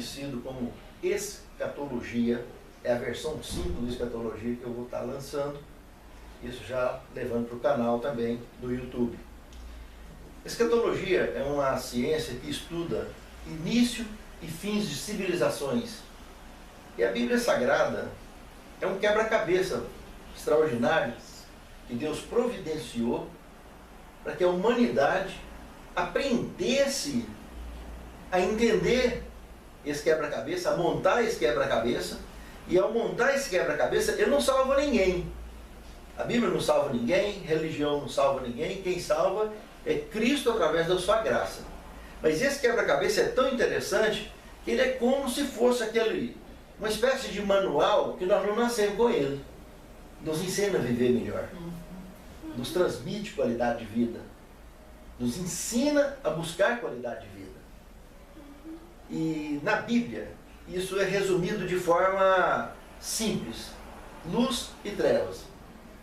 conhecido como escatologia, é a versão 5 do escatologia que eu vou estar lançando, isso já levando para o canal também do YouTube. Escatologia é uma ciência que estuda início e fins de civilizações. E a Bíblia Sagrada é um quebra-cabeça extraordinário que Deus providenciou para que a humanidade aprendesse a entender esse quebra-cabeça, a montar esse quebra-cabeça, e ao montar esse quebra-cabeça, ele não salva ninguém. A Bíblia não salva ninguém, religião não salva ninguém, quem salva é Cristo através da sua graça. Mas esse quebra-cabeça é tão interessante que ele é como se fosse uma espécie de manual que nós não nascemos com ele. Nos ensina a viver melhor, nos transmite qualidade de vida, nos ensina a buscar qualidade de vida. E na Bíblia, isso é resumido de forma simples: luz e trevas.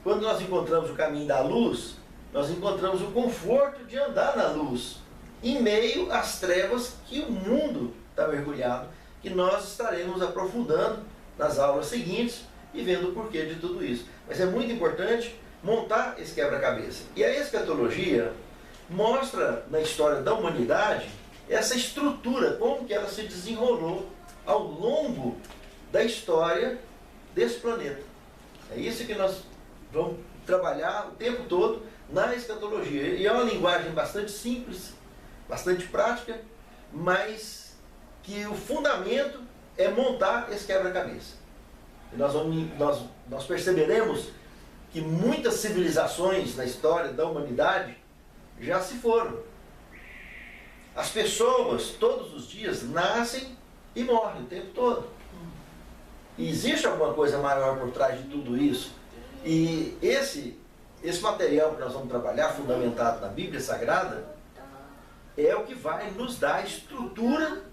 Quando nós encontramos o caminho da luz, nós encontramos o conforto de andar na luz, em meio às trevas que o mundo está mergulhado, que nós estaremos aprofundando nas aulas seguintes e vendo o porquê de tudo isso. Mas é muito importante montar esse quebra-cabeça. E a escatologia mostra na história da humanidade essa estrutura, como que ela se desenrolou ao longo da história desse planeta. É isso que nós vamos trabalhar o tempo todo na escatologia. E é uma linguagem bastante simples, bastante prática, mas que o fundamento é montar esse quebra-cabeça. E nós perceberemos que muitas civilizações na história da humanidade já se foram. As pessoas, todos os dias, nascem e morrem o tempo todo. E existe alguma coisa maior por trás de tudo isso. E esse material que nós vamos trabalhar, fundamentado na Bíblia Sagrada, é o que vai nos dar a estrutura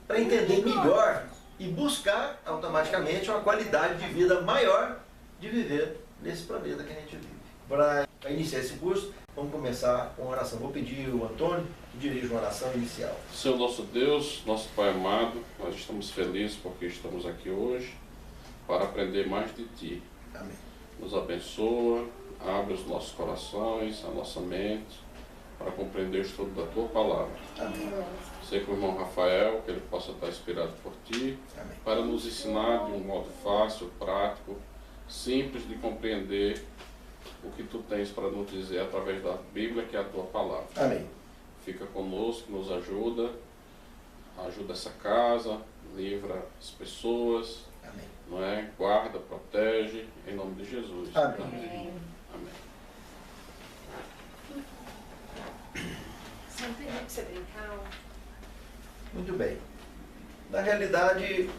para entender melhor e buscar automaticamente uma qualidade de vida maior de viver nesse planeta que a gente vive. Para iniciar esse curso, vamos começar com a oração. Vou pedir ao Antônio que dirija uma oração inicial. Senhor nosso Deus, nosso Pai amado, nós estamos felizes porque estamos aqui hoje para aprender mais de Ti. Amém. Nos abençoa, abre os nossos corações, a nossa mente, para compreender o estudo da Tua Palavra. Amém. Sei com o irmão Rafael, que ele possa estar inspirado por Ti, Amém. para nos ensinar de um modo fácil, prático, simples de compreender o que Tu tens para nos dizer através da Bíblia, que é a Tua Palavra. Amém. Fica conosco, nos ajuda essa casa, livra as pessoas, Amém. não é? Guarda, protege, em nome de Jesus. Amém. Amém. Só tem que você brincar. Muito bem. Na realidade,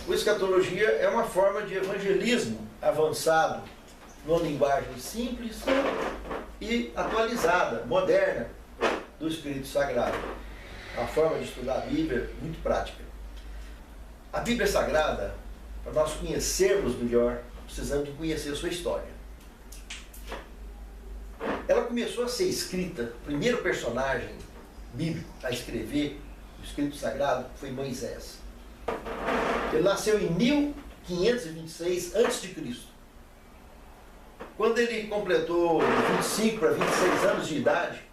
a escatologia é uma forma de evangelismo avançado, numa linguagem simples e atualizada, moderna, do Espírito Sagrado. Uma forma de estudar a Bíblia muito prática. A Bíblia Sagrada, para nós conhecermos melhor, precisamos de conhecer a sua história. Ela começou a ser escrita, o primeiro personagem bíblico a escrever o escrito sagrado foi Moisés. Ele nasceu em 1526 a.C. Quando ele completou 25 para 26 anos de idade,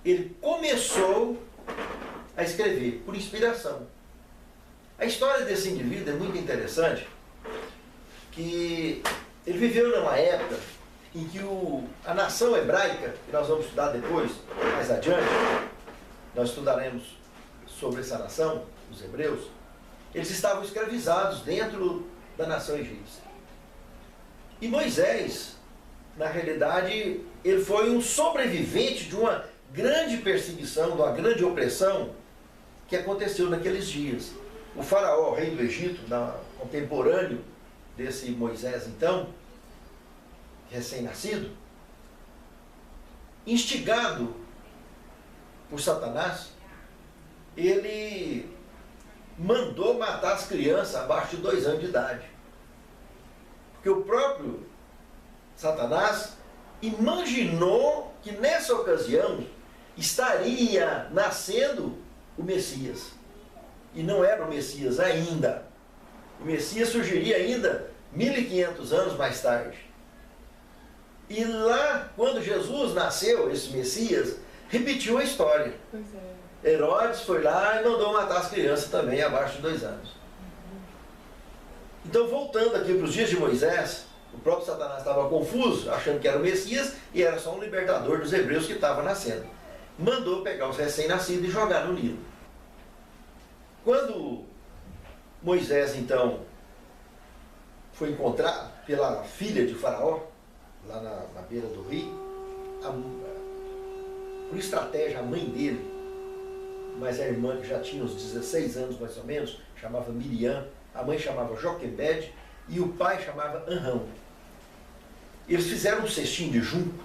ele começou a escrever por inspiração. A história desse indivíduo é muito interessante, que ele viveu numa época em que a nação hebraica, que nós vamos estudar depois, mais adiante, nós estudaremos sobre essa nação, os hebreus, eles estavam escravizados dentro da nação egípcia. E Moisés, na realidade, ele foi um sobrevivente de uma grande perseguição, de uma grande opressão que aconteceu naqueles dias. O faraó, rei do Egito, contemporâneo desse Moisés então, recém-nascido, instigado por Satanás, ele mandou matar as crianças abaixo de 2 anos de idade. Porque o próprio Satanás imaginou que nessa ocasião estaria nascendo o Messias. e não era o Messias ainda. O Messias surgiria ainda 1500 anos mais tarde. E lá, quando Jesus nasceu, esse Messias, repetiu a história. Pois é. Herodes foi lá e mandou matar as crianças também, abaixo de 2 anos. Então, voltando aqui para os dias de Moisés, o próprio Satanás estava confuso, achando que era o Messias, e era só um libertador dos hebreus que estava nascendo. Mandou pegar os recém-nascidos e jogar no Nilo. Quando Moisés, então, foi encontrado pela filha de Faraó, lá na beira do rio, por estratégia, a mãe dele, mas a irmã que já tinha uns 16 anos mais ou menos, chamava Miriam, a mãe chamava Joquebede e o pai chamava Anrão. Eles fizeram um cestinho de junco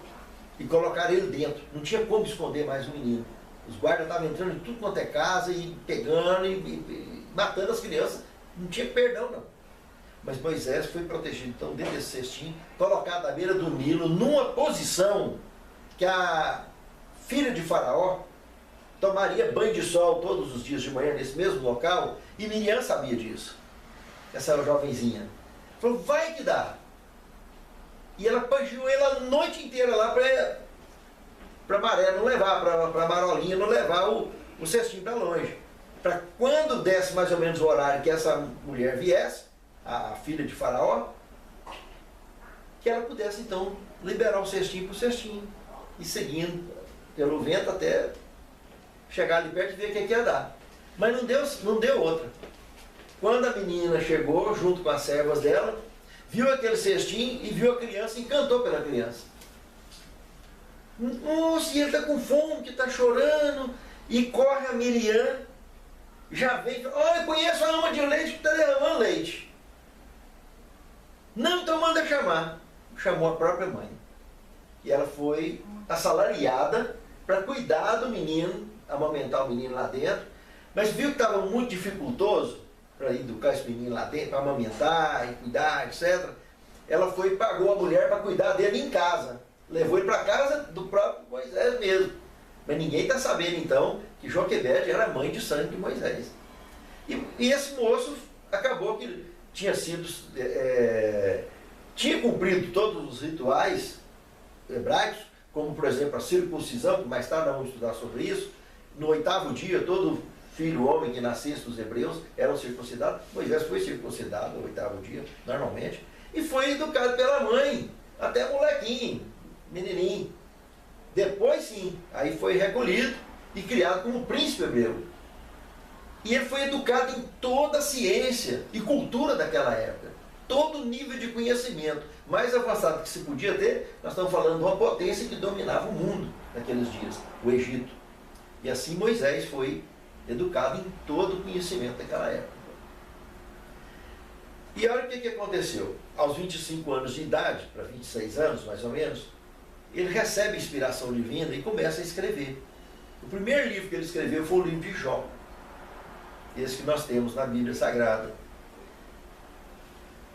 e colocaram ele dentro. Não tinha como esconder mais o menino. Os guardas estavam entrando em tudo quanto é casa e pegando e matando as crianças. Não tinha perdão, não. Mas Moisés foi protegido, então, dentro desse cestinho, colocado à beira do Nilo, numa posição que a filha de Faraó tomaria banho de sol todos os dias de manhã nesse mesmo local, e Miriam sabia disso. Essa jovenzinha. Falou, vai que dá. E ela pagiou ele a noite inteira lá para a maré não levar, para a marolinha não levar o cestinho para longe. Para quando desse mais ou menos o horário que essa mulher viesse, a filha de Faraó, que ela pudesse então liberar o cestinho para o cestinho, e seguindo pelo vento até chegar ali perto e ver o que ia dar. Mas não deu outra. Quando a menina chegou, junto com as servas dela, viu aquele cestinho e viu a criança, encantou pela criança. Nossa, e ele está com fome, que está chorando, e corre a Miriam, já vem, olha, eu conheço a ama de leite que está derramando leite. Não, então manda chamar. Chamou a própria mãe. E ela foi assalariada para cuidar do menino, amamentar o menino lá dentro, mas viu que estava muito dificultoso para educar esse menino lá dentro, para amamentar e cuidar, etc. Ela foi e pagou a mulher para cuidar dele em casa. Levou ele para casa do próprio Moisés mesmo. Mas ninguém está sabendo então que Joquebede era mãe de sangue de Moisés. E esse moço acabou que tinha cumprido todos os rituais hebraicos, como por exemplo a circuncisão, que mais tarde nós vamos estudar sobre isso. No 8º dia, todo filho homem que nascesse dos hebreus eram circuncidados. Moisés foi circuncidado no 8º dia, normalmente, e foi educado pela mãe, até molequinho, menininho. Depois sim, aí foi recolhido e criado como príncipe hebreu. E ele foi educado em toda a ciência e cultura daquela época. Todo nível de conhecimento mais avançado que se podia ter. Nós estamos falando de uma potência que dominava o mundo naqueles dias, o Egito. E assim Moisés foi educado em todo o conhecimento daquela época. E olha o que aconteceu. Aos 25 anos de idade, para 26 anos mais ou menos, ele recebe inspiração divina e começa a escrever. O primeiro livro que ele escreveu foi o livro de Jó. Esse que nós temos na Bíblia Sagrada.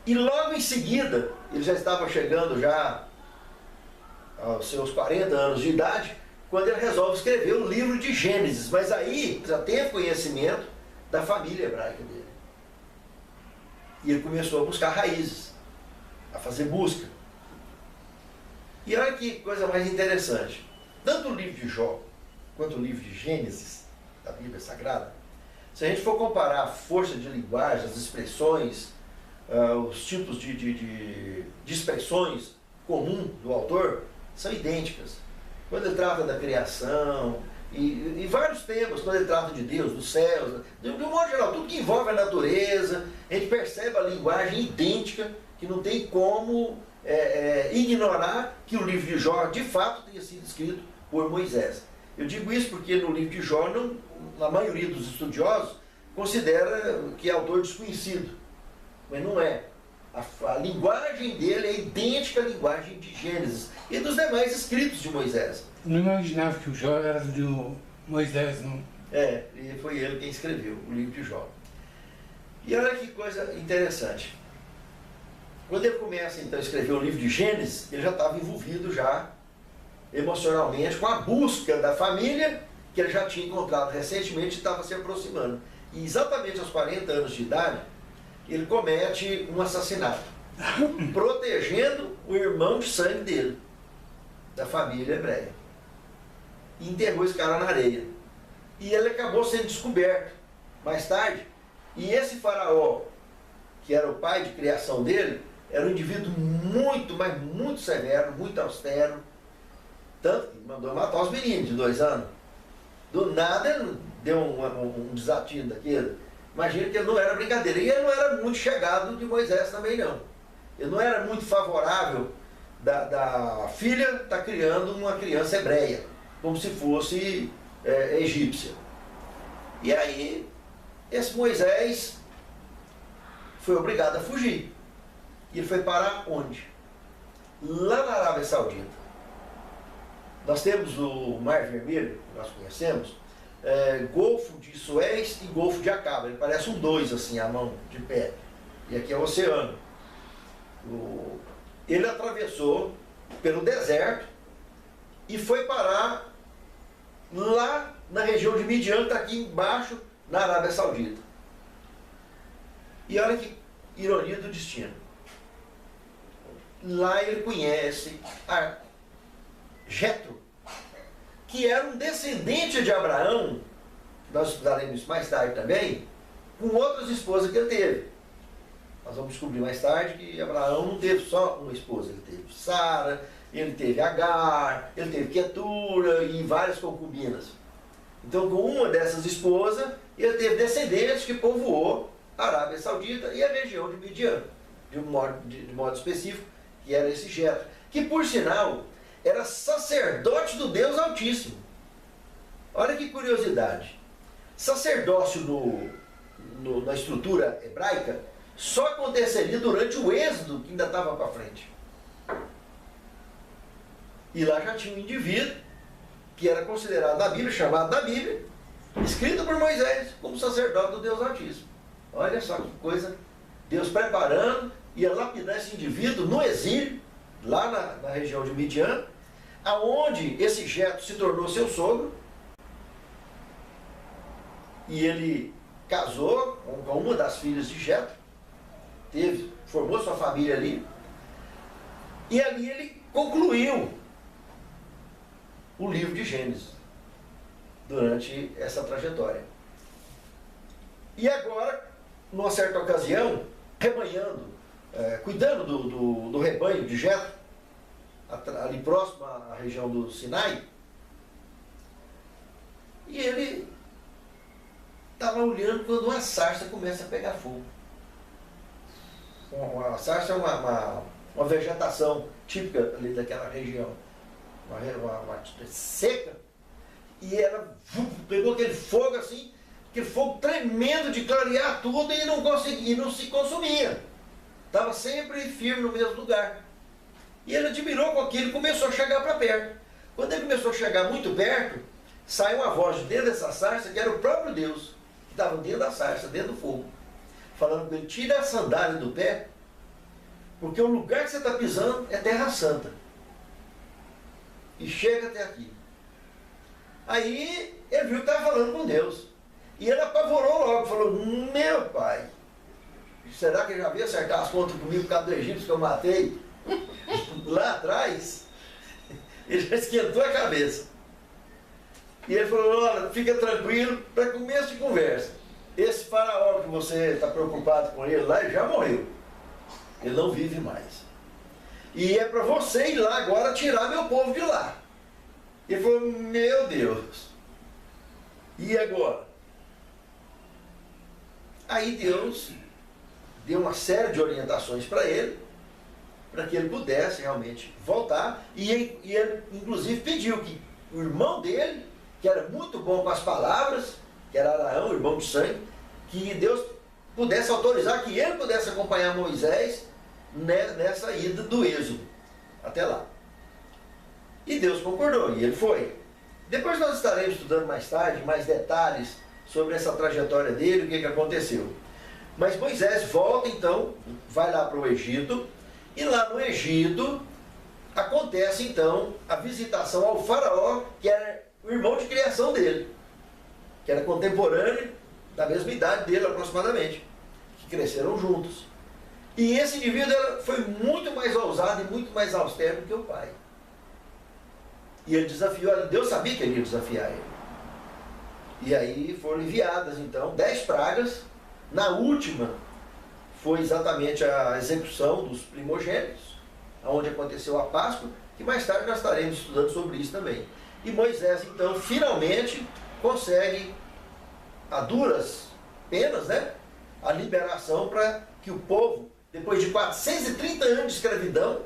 E logo em seguida, ele já estava chegando já aos seus 40 anos de idade, quando ele resolve escrever o livro de Gênesis. Mas aí já tem conhecimento da família hebraica dele. E ele começou a buscar raízes, a fazer busca. E olha que coisa mais interessante. Tanto o livro de Jó, quanto o livro de Gênesis, da Bíblia Sagrada, se a gente for comparar a força de linguagem, as expressões, os tipos de expressões comuns do autor, são idênticas. Quando ele trata da criação, e vários temas, quando ele trata de Deus, dos céus, de um modo geral, tudo que envolve a natureza, a gente percebe a linguagem idêntica, que não tem como ignorar que o livro de Jó, de fato, tenha sido escrito por Moisés. Eu digo isso porque no livro de Jó, a maioria dos estudiosos considera que é autor desconhecido, mas não é. A linguagem dele é idêntica à linguagem de Gênesis e dos demais escritos de Moisés. Não imaginava que o Jó era de Moisés, não? E foi ele quem escreveu o livro de Jó. E olha que coisa interessante. Quando ele começa então a escrever o livro de Gênesis, ele já estava envolvido já emocionalmente com a busca da família que ele já tinha encontrado recentemente e estava se aproximando. E exatamente aos 40 anos de idade, ele comete um assassinato, protegendo o irmão de sangue dele, da família hebreia. E enterrou esse cara na areia. E ele acabou sendo descoberto mais tarde. E esse faraó, que era o pai de criação dele, era um indivíduo muito, mas muito severo, muito austero. Tanto que mandou matar os meninos de 2 anos. Do nada ele deu um desatino daquele. Imagina que ele não era brincadeira. E ele não era muito chegado de Moisés também não. Ele não era muito favorável da filha estar criando uma criança hebreia, como se fosse egípcia. E aí, esse Moisés foi obrigado a fugir. E ele foi para onde? Lá na Arábia Saudita. Nós temos o Mar Vermelho, que nós conhecemos, Golfo de Suez e Golfo de Acaba. Ele parece um 2 assim, a mão de pé. E aqui é o oceano. Ele atravessou pelo deserto e foi parar lá na região de Midian, que está aqui embaixo, na Arábia Saudita. E olha que ironia do destino. Lá ele conhece Jetro, que era um descendente de Abraão, nós estudaremos isso mais tarde também, com outras esposas que ele teve. Nós vamos descobrir mais tarde que Abraão não teve só uma esposa, ele teve Sara, ele teve Agar, ele teve Quetura e várias concubinas. Então, com uma dessas esposas, ele teve descendentes que povoou a Arábia Saudita e a região de Midian, de modo específico, que era esse Jetro, que por sinal era sacerdote do Deus Altíssimo. Olha que curiosidade. Sacerdócio na estrutura hebraica só aconteceria durante o êxodo, que ainda estava para frente. E lá já tinha um indivíduo que era considerado na Bíblia, chamado na Bíblia, escrito por Moisés, como sacerdote do Deus Altíssimo. Olha só que coisa, Deus preparando, ia lapidar esse indivíduo no exílio, lá na região de Midian, aonde esse Jetro se tornou seu sogro, e ele casou com uma das filhas de Jetro, formou sua família ali, e ali ele concluiu o livro de Gênesis, durante essa trajetória. E agora, numa certa ocasião, rebanhando, cuidando do rebanho de Jetro, ali próximo à região do Sinai, e ele estava olhando quando uma sarça começa a pegar fogo. A sarça é uma vegetação típica ali daquela região, uma seca, e ela pegou aquele fogo assim, aquele fogo tremendo de clarear tudo, e não conseguia, não se consumia. Estava sempre firme no mesmo lugar. E ele admirou com aquilo e começou a chegar para perto. Quando ele começou a chegar muito perto, saiu uma voz de dentro dessa sarça, que era o próprio Deus, que estava dentro da sarça, dentro do fogo, falando com ele: tira a sandália do pé, porque o lugar que você está pisando é terra santa. E chega até aqui. Aí ele viu que estava falando com Deus. E ele apavorou logo, falou: meu pai, será que ele já veio acertar as contas comigo por causa do egípcio que eu matei lá atrás? Ele já esquentou a cabeça. E ele falou: olha, fica tranquilo, para começo de conversa, esse faraó que você está preocupado com ele lá, ele já morreu. Ele não vive mais. E é para você ir lá agora tirar meu povo de lá. Ele falou: meu Deus, e agora? Aí Deus deu uma série de orientações para ele, para que ele pudesse realmente voltar, e ele inclusive pediu que o irmão dele, que era muito bom com as palavras, que era Araão, irmão de sangue, que Deus pudesse autorizar que ele pudesse acompanhar Moisés nessa ida do êxodo até lá. E Deus concordou, e ele foi. Depois nós estaremos estudando mais tarde, mais detalhes sobre essa trajetória dele, o que aconteceu. Mas Moisés volta então, vai lá para o Egito, e lá no Egito acontece então a visitação ao faraó, que era o irmão de criação dele, que era contemporâneo da mesma idade dele aproximadamente, que cresceram juntos. E esse indivíduo foi muito mais ousado e muito mais austero do que o pai. E ele desafiou, Deus sabia que ele ia desafiar ele. E aí foram enviadas então 10 pragas. Na última foi exatamente a execução dos primogênitos, onde aconteceu a Páscoa, que mais tarde nós estaremos estudando sobre isso também. E Moisés então finalmente consegue, a duras penas, né, a liberação para que o povo, depois de 430 anos de escravidão,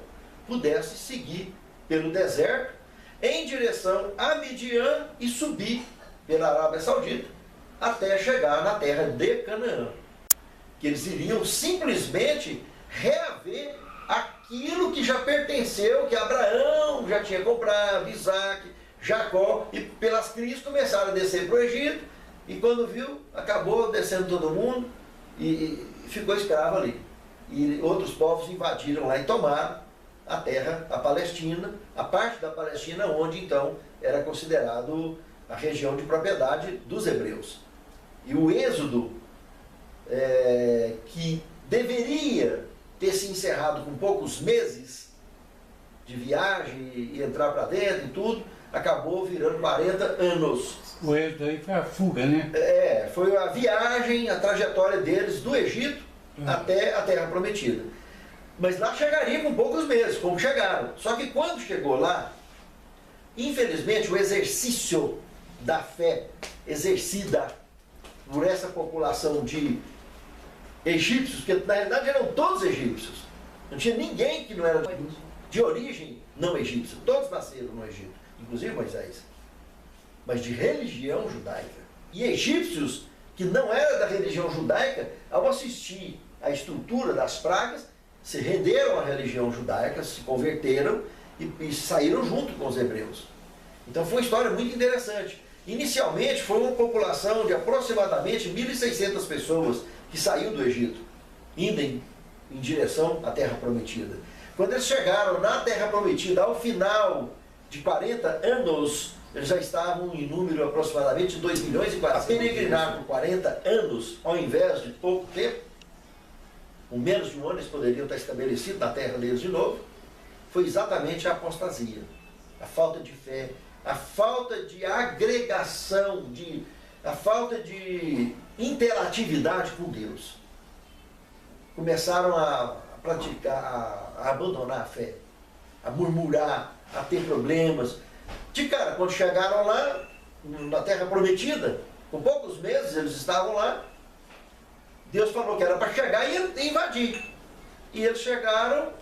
pudesse seguir pelo deserto em direção a Midian e subir pela Arábia Saudita até chegar na terra de Canaã. Que eles iriam simplesmente reaver aquilo que já pertenceu, que Abraão já tinha comprado, Isaac, Jacó, e pelas crises começaram a descer para o Egito, e quando viu, acabou descendo todo mundo e ficou escravo ali. E outros povos invadiram lá e tomaram a terra, a Palestina, a parte da Palestina onde então era considerado a região de propriedade dos hebreus. E o êxodo, que deveria ter se encerrado com poucos meses de viagem e entrar para dentro e tudo, acabou virando 40 anos. O êxodo aí foi a fuga, né? Foi a viagem, a trajetória deles do Egito até a Terra Prometida. Mas lá chegaria com poucos meses, como chegaram. Só que quando chegou lá, infelizmente o exercício da fé exercida por essa população de egípcios, que na realidade eram todos egípcios, não tinha ninguém que não era de origem não egípcia, todos nasceram no Egito, inclusive Moisés, mas de religião judaica. E egípcios que não eram da religião judaica, ao assistir à estrutura das pragas, se renderam à religião judaica, se converteram e saíram junto com os hebreus. Então foi uma história muito interessante. Inicialmente foi uma população de aproximadamente 1.600 pessoas que saiu do Egito, indo em direção à Terra Prometida. Quando eles chegaram na Terra Prometida, ao final de 40 anos, eles já estavam em número aproximadamente de 2 milhões e 400. A peregrinar por 40 anos, ao invés de pouco tempo, com menos de um ano eles poderiam estar estabelecidos na terra deles de novo, foi exatamente a apostasia, a falta de fé, a falta de agregação, a falta de interatividade com Deus. Começaram a praticar, a abandonar a fé, a murmurar, a ter problemas. De cara, quando chegaram lá, na Terra Prometida, com poucos meses eles estavam lá, Deus falou que era para chegar e invadir. E eles chegaram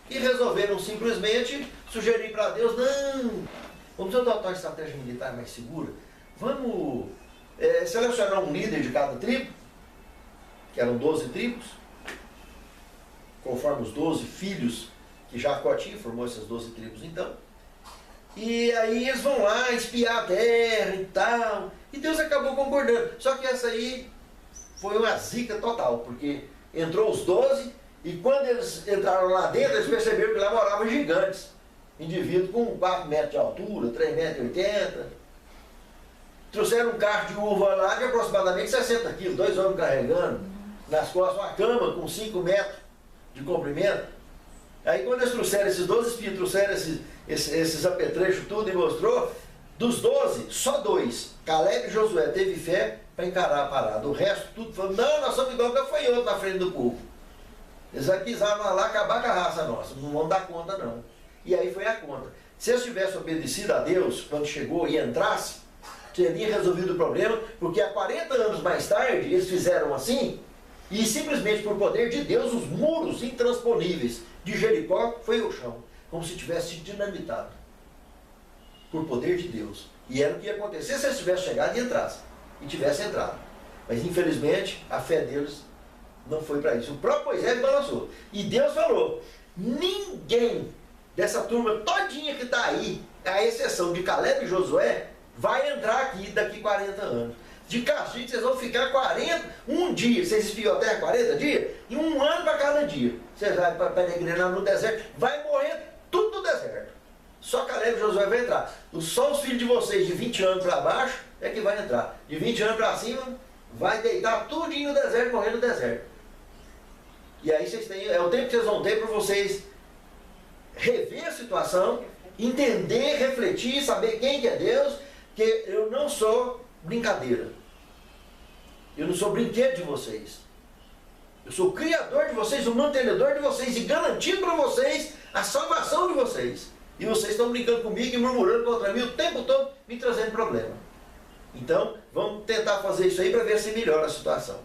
e resolveram simplesmente sugerir para Deus, não, vamos adotar uma estratégia militar mais segura, vamos selecionar um líder de cada tribo, que eram 12 tribos, conforme os 12 filhos que Jacó tinha, formou essas 12 tribos então. E aí eles vão lá espiar a terra e tal, e Deus acabou concordando. Só que essa aí foi uma zica total, porque entrou os 12, e quando eles entraram lá dentro, eles perceberam que lá moravam gigantes, indivíduos com 4 metros de altura, 3,80 metros. Trouxeram um carro de uva lá de aproximadamente 60 quilos, 2 homens carregando, nas costas uma cama com 5 metros de comprimento. Aí quando eles trouxeram esses 12 espias, trouxeram esses apetrechos tudo e mostrou, dos 12, só 2, Caleb e Josué, teve fé para encarar a parada. O resto tudo falou, não, nós somos igual gafanhoto na frente do povo. Eles vai pisar lá, acabar com a raça nossa, não vão dar conta não. E aí foi a conta. Se eles tivessem obedecido a Deus quando chegou e entrasse, teria resolvido o problema, porque há 40 anos mais tarde eles fizeram assim, e simplesmente por poder de Deus, os muros intransponíveis de Jericó foi ao chão, como se tivesse dinamitado. Por poder de Deus. E era o que ia acontecer se eles tivessem chegado e entrassem. E tivessem entrado. Mas infelizmente a fé deles não foi para isso. O próprio Moisés balançou. E Deus falou, ninguém dessa turma todinha que está aí, à exceção de Caleb e Josué, vai entrar aqui daqui 40 anos. De castigo vocês vão ficar 40, um dia, vocês espiam a terra 40 dias, e 1 ano para cada dia. Vocês vão para peregrinar no deserto, vai morrer tudo no deserto. Só Caleb e Josué vai entrar. Só os filhos de vocês de 20 anos para baixo é que vai entrar. De 20 anos para cima, vai deitar tudinho no deserto, morrer no deserto. E aí vocês têm, é o tempo que vocês vão ter para vocês rever a situação, entender, refletir, saber quem que é Deus, que eu não sou brincadeira. Eu não sou brinquedo de vocês. Eu sou o criador de vocês, o mantenedor de vocês e garantindo para vocês a salvação de vocês. E vocês estão brincando comigo e murmurando contra mim o tempo todo, me trazendo problema. Então, vamos tentar fazer isso aí para ver se melhora a situação.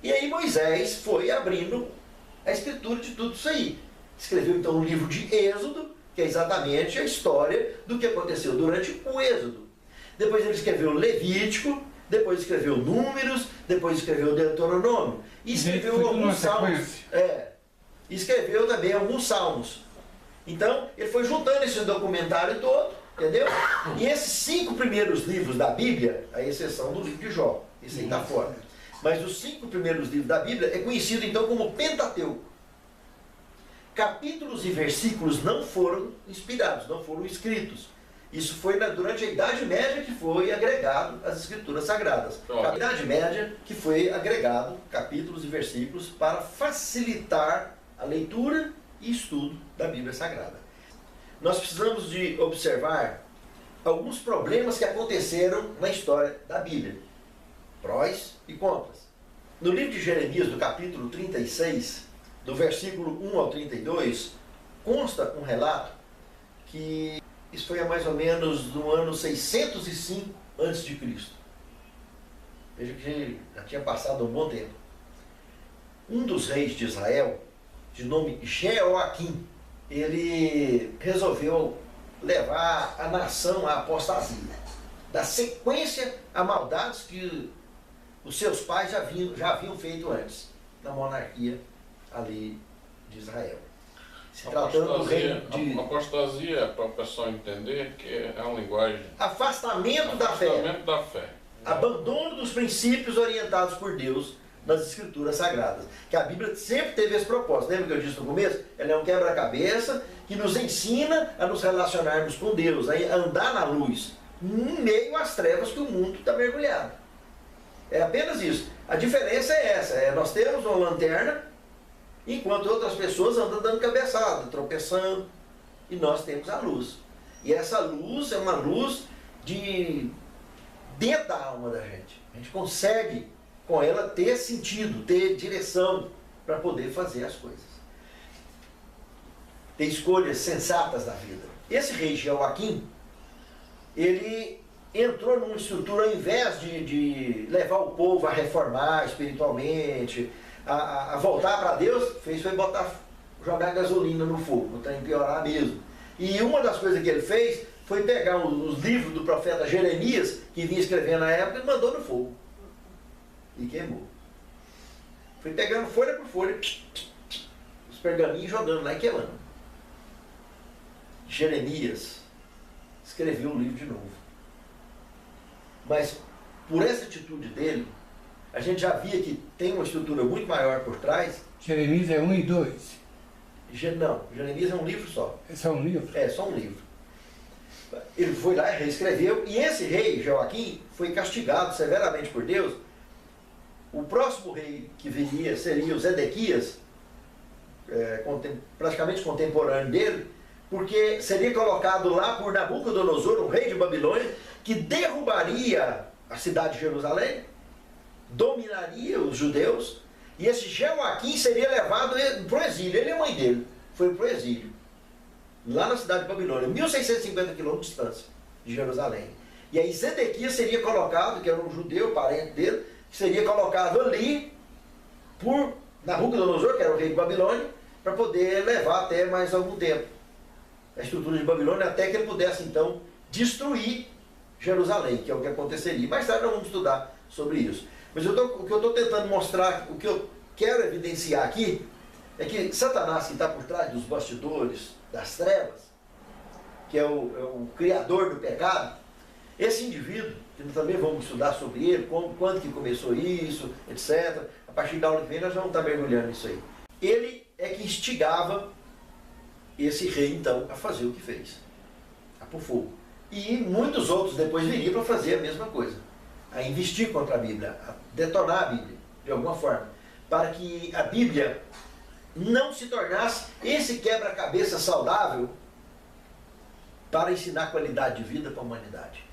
E aí Moisés foi abrindo a escritura de tudo isso aí. Escreveu então o livro de Êxodo, que é exatamente a história do que aconteceu durante o Êxodo. Depois ele escreveu Levítico, depois escreveu Números, depois escreveu Deuteronômio. E escreveu alguns salmos. Escreveu também alguns salmos. Então, ele foi juntando esse documentário todo, entendeu? E esses 5 primeiros livros da Bíblia, a exceção do livro de Jó, esse aí está fora. Mas os 5 primeiros livros da Bíblia é conhecido então como Pentateuco. Capítulos e versículos não foram inspirados, não foram escritos. Isso foi durante a Idade Média que foi agregado às Escrituras Sagradas. A Idade Média que foi agregado capítulos e versículos para facilitar a leitura e estudo da Bíblia Sagrada. Nós precisamos de observar alguns problemas que aconteceram na história da Bíblia. Prós e contras. No livro de Jeremias, do capítulo 36, do versículo 1 ao 32, consta um relato que isso foi a mais ou menos no ano 605 a.C. Veja que já tinha passado um bom tempo. Um dos reis de Israel, de nome Jeoaquim, ele resolveu levar a nação à apostasia, dar sequência a maldades que os seus pais já haviam feito antes, na monarquia ali de Israel. Se tratando do reino de... Apostasia, para o pessoal entender, que é uma linguagem... Afastamento da fé. Afastamento da fé. Abandono dos princípios orientados por Deus nas Escrituras Sagradas. Que a Bíblia sempre teve esse propósito. Lembra que eu disse no começo? Ela é um quebra-cabeça que nos ensina a nos relacionarmos com Deus, a andar na luz, em meio às trevas que o mundo está mergulhado. É apenas isso. A diferença é essa. Nós temos uma lanterna, enquanto outras pessoas andam dando cabeçada, tropeçando, e nós temos a luz. E essa luz é uma luz de dentro da alma da gente. A gente consegue, com ela, ter sentido, ter direção para poder fazer as coisas. Ter escolhas sensatas na vida. Esse rei Jeoaquim, ele entrou numa estrutura, ao invés de levar o povo a reformar espiritualmente, a voltar para Deus, foi jogar gasolina no fogo, para piorar mesmo. E uma das coisas que ele fez foi pegar os livros do profeta Jeremias, que vinha escrevendo na época, e mandou no fogo. E queimou. Foi pegando folha por folha, os pergaminhos, jogando lá e queimando. Jeremias escreveu o livro de novo. Mas, por essa atitude dele, a gente já via que tem uma estrutura muito maior por trás. Jeremias é 1 e 2. Não, Jeremias é um livro só. É só um livro? É, só um livro. Ele foi lá e reescreveu, e esse rei, Joaquim, foi castigado severamente por Deus. O próximo rei que viria seria o Zedequias, praticamente contemporâneo dele, porque seria colocado lá por Nabucodonosor, um rei de Babilônia, que derrubaria a cidade de Jerusalém, dominaria os judeus, e esse Jeoaquim seria levado para o exílio. Ele e a mãe dele foram para o exílio, lá na cidade de Babilônia, 1650 quilômetros de distância de Jerusalém. E aí Zedequias seria colocado, que era um judeu, parente dele, que seria colocado ali por Nabucodonosor, que era o rei de Babilônia, para poder levar até mais algum tempo a estrutura de Babilônia, até que ele pudesse então destruir Jerusalém, que é o que aconteceria. Mais tarde nós vamos estudar sobre isso. Mas o que eu estou tentando mostrar, o que eu quero evidenciar aqui, é que Satanás, que está por trás dos bastidores das trevas, que é o criador do pecado, esse indivíduo, que também vamos estudar sobre ele, quando que começou isso, etc. A partir da aula que vem nós vamos estar mergulhando nisso aí. Ele é que instigava esse rei, então, a fazer o que fez, a pôr fogo. E muitos outros depois viriam para fazer a mesma coisa. a investir contra a Bíblia, a detonar a Bíblia, de alguma forma, para que a Bíblia não se tornasse esse quebra-cabeça saudável para ensinar qualidade de vida para a humanidade.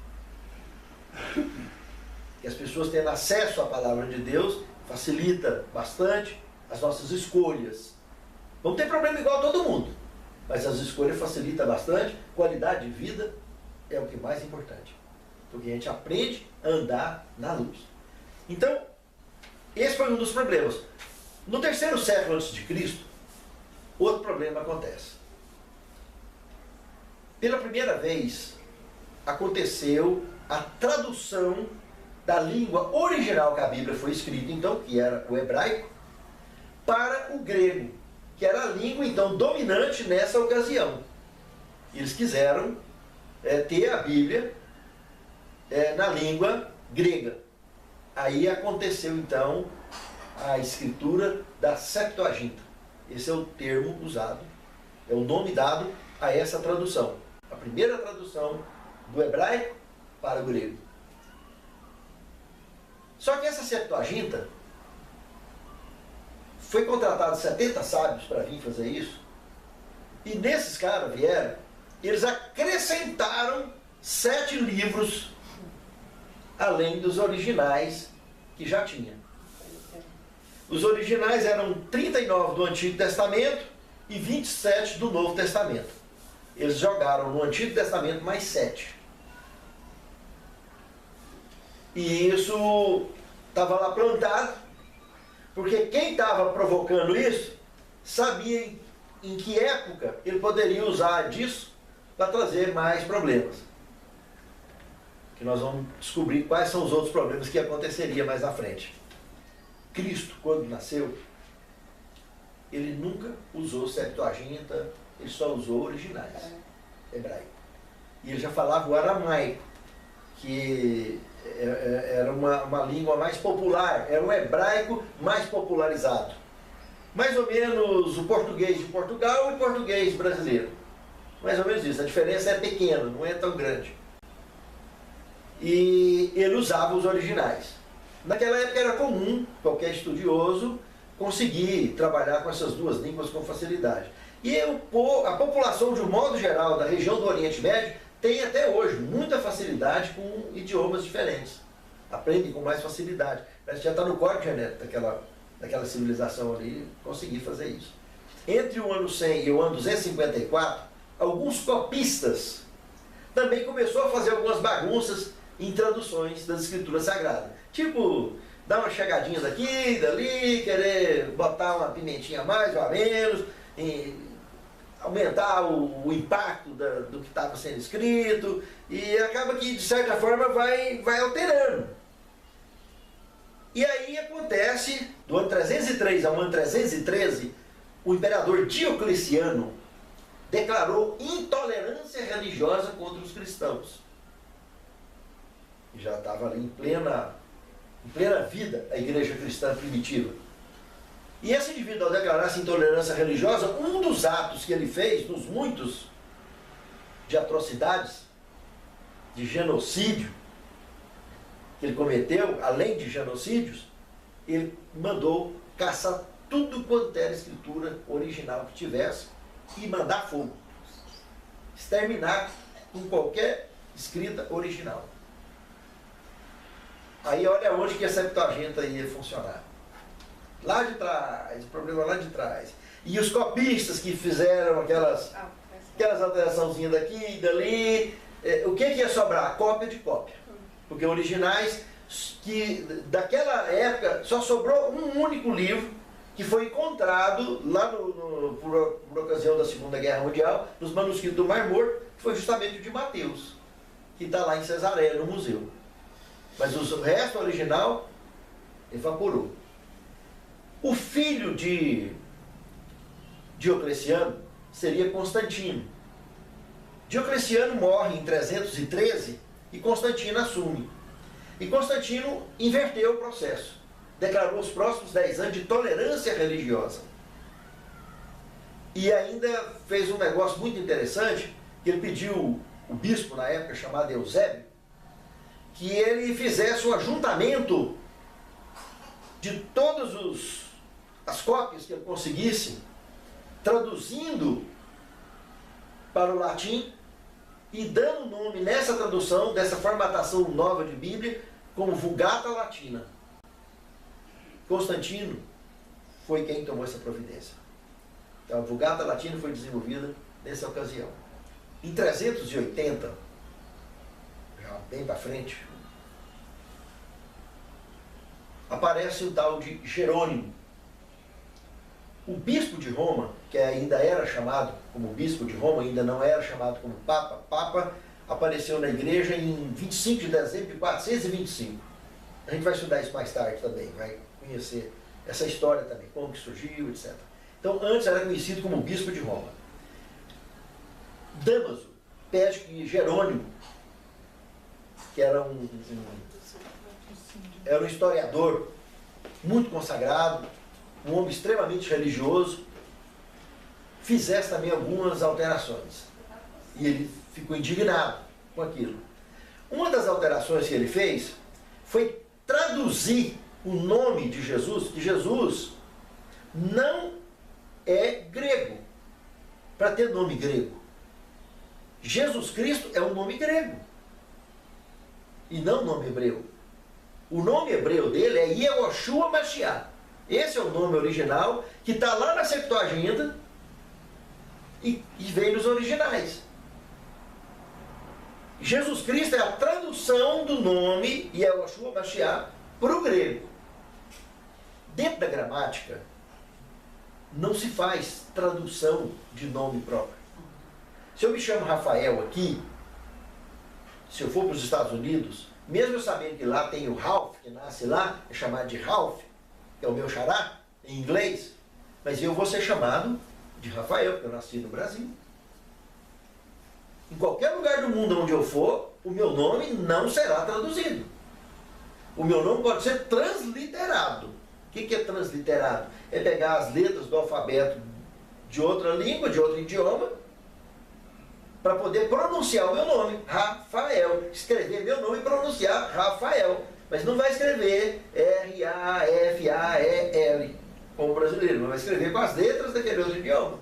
Que as pessoas tendo acesso à palavra de Deus facilita bastante as nossas escolhas. Vamos ter problema igual a todo mundo, mas as escolhas facilitam bastante. Qualidade de vida é o que é mais importante, porque a gente aprende a andar na luz. Então, esse foi um dos problemas. No 3º século a.C., outro problema acontece. Pela primeira vez, aconteceu a tradução da língua original que a Bíblia foi escrita, então, que era o hebraico, para o grego, que era a língua, então, dominante nessa ocasião. Eles quiseram ter a Bíblia na língua grega. Aí aconteceu, então, a escritura da Septuaginta. Esse é o termo usado, é o nome dado a essa tradução. A primeira tradução do hebraico para o grego. Só que essa Septuaginta foi contratado 70 sábios para vir fazer isso, e nesses caras vieram, eles acrescentaram 7 livros além dos originais que já tinha. Os originais eram 39 do Antigo Testamento e 27 do Novo Testamento. Eles jogaram no Antigo Testamento mais 7. E isso estava lá plantado, porque quem estava provocando isso sabia em que época ele poderia usar disso para trazer mais problemas. Que nós vamos descobrir quais são os outros problemas que aconteceriam mais à frente. Cristo, quando nasceu, ele nunca usou Septuaginta, ele só usou originais, hebraico. E ele já falava o aramaico, que era uma língua mais popular, era um hebraico mais popularizado. Mais ou menos o português de Portugal e o português brasileiro. Mais ou menos isso, a diferença é pequena, não é tão grande. E ele usava os originais. Naquela época era comum qualquer estudioso conseguir trabalhar com essas duas línguas com facilidade. E a população, de um modo geral, da região do Oriente Médio, tem até hoje muita facilidade com idiomas diferentes. Aprendem com mais facilidade. A gente já está no código genético daquela civilização ali, conseguir fazer isso. Entre o ano 100 e o ano 254, alguns copistas também começaram a fazer algumas bagunças em traduções das escrituras sagradas. Tipo, dar uma chegadinha daqui, dali, querer botar uma pimentinha a mais ou a menos, aumentar o impacto do que estava sendo escrito, e acaba que, de certa forma, vai alterando. E aí acontece, do ano 303 ao ano 313, o imperador Diocleciano declarou intolerância religiosa contra os cristãos. E já estava ali em plena vida a igreja cristã primitiva. E esse indivíduo, ao declarar essa intolerância religiosa, um dos atos que ele fez, dos muitos de atrocidades, de genocídio que ele cometeu, além de genocídios, ele mandou caçar tudo quanto era escritura original que tivesse e mandar fogo. Exterminar com qualquer escrita original. Aí olha onde que a Septuaginta ia funcionar. Lá de trás, o problema lá de trás. E os copistas que fizeram aquelas alteraçãozinhas daqui e dali, o que ia sobrar? Cópia de cópia. Porque originais, que daquela época só sobrou um único livro que foi encontrado lá por ocasião da Segunda Guerra Mundial, nos manuscritos do Mar Morto, que foi justamente o de Mateus, que está lá em Cesareia, no museu. Mas o resto original evaporou. O filho de Diocleciano seria Constantino. Diocleciano morre em 313 e Constantino assume. E Constantino inverteu o processo. Declarou os próximos 10 anos de tolerância religiosa. E ainda fez um negócio muito interessante, que ele pediu o bispo na época, chamado Eusébio, que ele fizesse um ajuntamento de todas as cópias que ele conseguisse, traduzindo para o latim e dando nome nessa tradução, dessa formatação nova de Bíblia, como Vulgata Latina. Constantino foi quem tomou essa providência. Então, a Vulgata Latina foi desenvolvida nessa ocasião. Em 380, já bem para frente, aparece o tal de Jerônimo. O bispo de Roma, que ainda era chamado como bispo de Roma, ainda não era chamado como Papa. Papa apareceu na igreja em 25 de dezembro de 425. A gente vai estudar isso mais tarde também, vai conhecer essa história também, como que surgiu, etc. Então, antes era conhecido como bispo de Roma. Damaso pede que Jerônimo, que era um historiador muito consagrado, um homem extremamente religioso, fizesse também algumas alterações. E ele ficou indignado com aquilo. Uma das alterações que ele fez foi traduzir o nome de Jesus, que Jesus não é grego, para ter nome grego. Jesus Cristo é um nome grego e não nome hebreu. O nome hebreu dele é Yehoshua Mashiach. Esse é o nome original que está lá na Septuaginta e vem nos originais. Jesus Cristo é a tradução do nome Yehoshua Mashiach para o grego. Dentro da gramática, não se faz tradução de nome próprio. Se eu me chamo Rafael aqui, se eu for para os Estados Unidos, mesmo eu sabendo que lá tem o Ralph, que nasce lá, é chamado de Ralph, que é o meu xará, em inglês, mas eu vou ser chamado de Rafael, porque eu nasci no Brasil. Em qualquer lugar do mundo onde eu for, o meu nome não será traduzido. O meu nome pode ser transliterado. O que é transliterado? É pegar as letras do alfabeto de outra língua, de outro idioma, para poder pronunciar o meu nome, Rafael. Escrever meu nome e pronunciar Rafael. Mas não vai escrever R-A-F-A-E-L, como brasileiro. Não vai escrever com as letras daquele outro idioma.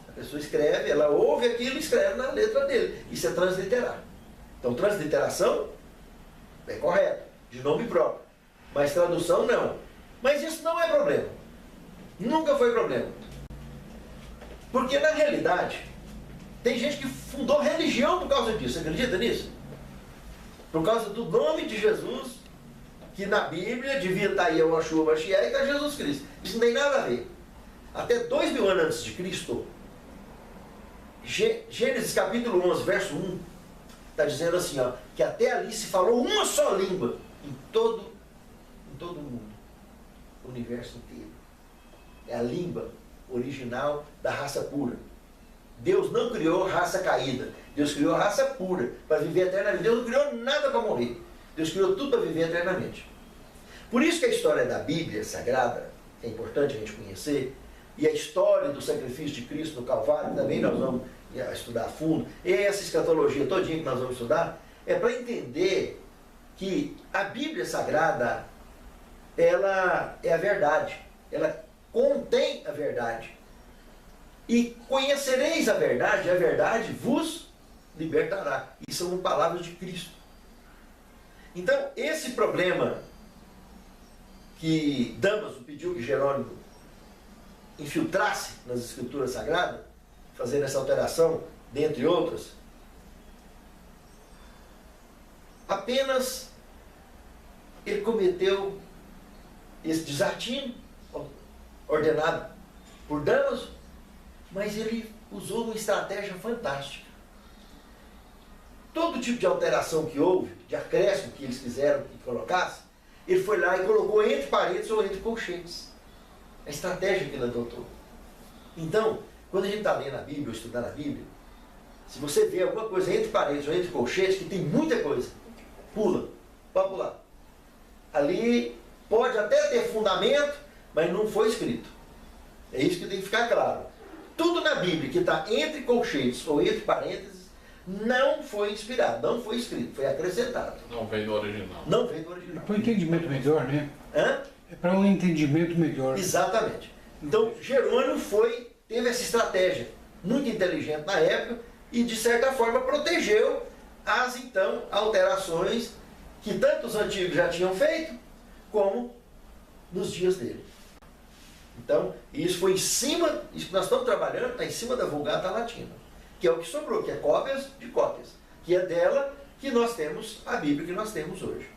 A pessoa escreve, ela ouve aquilo e escreve na letra dele. Isso é transliterar. Então, transliteração é correto, de nome próprio. Mas tradução, não. Mas isso não é problema. Nunca foi problema. Porque, na realidade, tem gente que fundou religião por causa disso. Você acredita nisso? Por causa do nome de Jesus, que na Bíblia devia estar aí Yehoshua Mashiach e está Jesus Cristo. Isso não tem nada a ver. Até 2000 anos antes de Cristo, Gênesis capítulo 11, verso 1, está dizendo assim, ó, que até ali se falou uma só língua em todo o mundo, o universo inteiro. É a língua original da raça pura. Deus não criou raça caída. Deus criou raça pura para viver eternamente. Deus não criou nada para morrer. Deus criou tudo para viver eternamente. Por isso que a história da Bíblia Sagrada é importante a gente conhecer. E a história do sacrifício de Cristo no Calvário também nós vamos estudar a fundo. E essa escatologia todinha que nós vamos estudar é para entender que a Bíblia Sagrada, ela é a verdade. Ela contém a verdade. E conhecereis a verdade vos libertará. Isso são palavras de Cristo. Então, esse problema que Damaso pediu que Jerônimo infiltrasse nas Escrituras Sagradas, fazendo essa alteração, dentre outras, apenas ele cometeu esse desatino ordenado por Damaso, mas ele usou uma estratégia fantástica. Todo tipo de alteração que houve, de acréscimo que eles quiseram que colocasse, ele foi lá e colocou entre paredes ou entre colchetes. A estratégia que ele adotou. Então, quando a gente está lendo a Bíblia, ou estudando a Bíblia, se você vê alguma coisa entre paredes ou entre colchetes, que tem muita coisa, pula, pode pular. Ali pode até ter fundamento, mas não foi escrito. É isso que tem que ficar claro. Tudo na Bíblia que está entre colchetes ou entre parênteses não foi inspirado, não foi escrito, foi acrescentado. Não veio do original. Não veio do original. Para um entendimento melhor, né? Hã? É para um entendimento melhor. Exatamente. Então, Jerônimo teve essa estratégia muito inteligente na época e, de certa forma, protegeu as, então, alterações que tanto os antigos já tinham feito, como nos dias dele. Então, isso foi em cima, isso que nós estamos trabalhando, está em cima da Vulgata Latina, que é o que sobrou, que é cópias de cópias, que é dela que nós temos a Bíblia que nós temos hoje.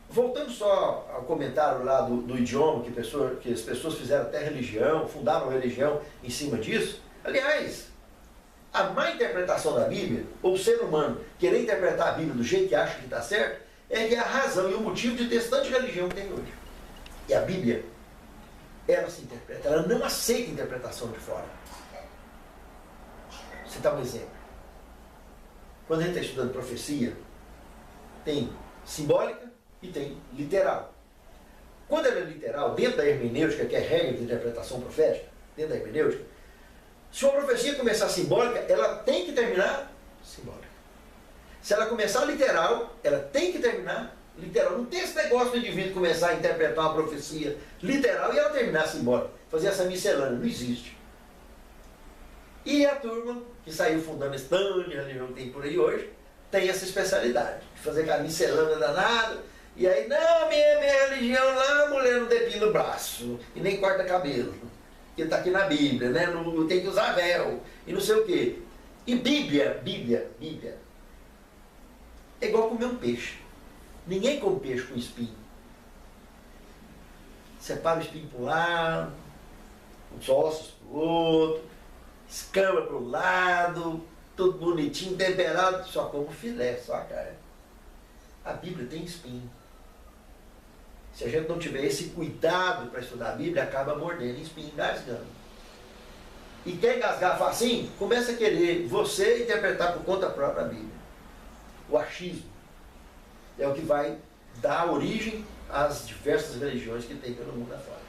Voltando só ao comentário lá do idioma, que as pessoas fizeram até religião, fundaram religião em cima disso. Aliás, a má interpretação da Bíblia, ou o ser humano querer interpretar a Bíblia do jeito que acha que está certo, é a razão e o motivo de ter tanta religião que tem hoje. E a Bíblia, ela se interpreta, ela não aceita interpretação de fora. Vou citar um exemplo. Quando a gente está estudando profecia, tem simbólica e tem literal. Quando ela é literal, dentro da hermenêutica, que é a regra de interpretação profética, dentro da hermenêutica, se uma profecia começar simbólica, ela tem que terminar simbólica. Se ela começar literal, ela tem que terminar literal. Não tem esse negócio do indivíduo começar a interpretar uma profecia literal e ela terminar simbólica. Fazer essa miscelânea. Não existe. E a turma que saiu fundando esse tanto de religião que tem por aí hoje, tem essa especialidade. De fazer aquela miscelânea danada. E aí, não, minha religião lá, a mulher não depila o braço. E nem corta cabelo. Que está aqui na Bíblia, né? Não tem que usar véu. E não sei o quê. E Bíblia. É igual comer um peixe. Ninguém come peixe com espinho. Separa o espinho para um lado, os ossos para o outro, escama para o lado, tudo bonitinho, temperado, só como filé, só a carne. A Bíblia tem espinho. Se a gente não tiver esse cuidado para estudar a Bíblia, acaba mordendo espinho, engasgando. E quer engasgar facinho, começa a querer você interpretar por conta própria a Bíblia. O achismo é o que vai dar origem às diversas religiões que tem pelo mundo afora.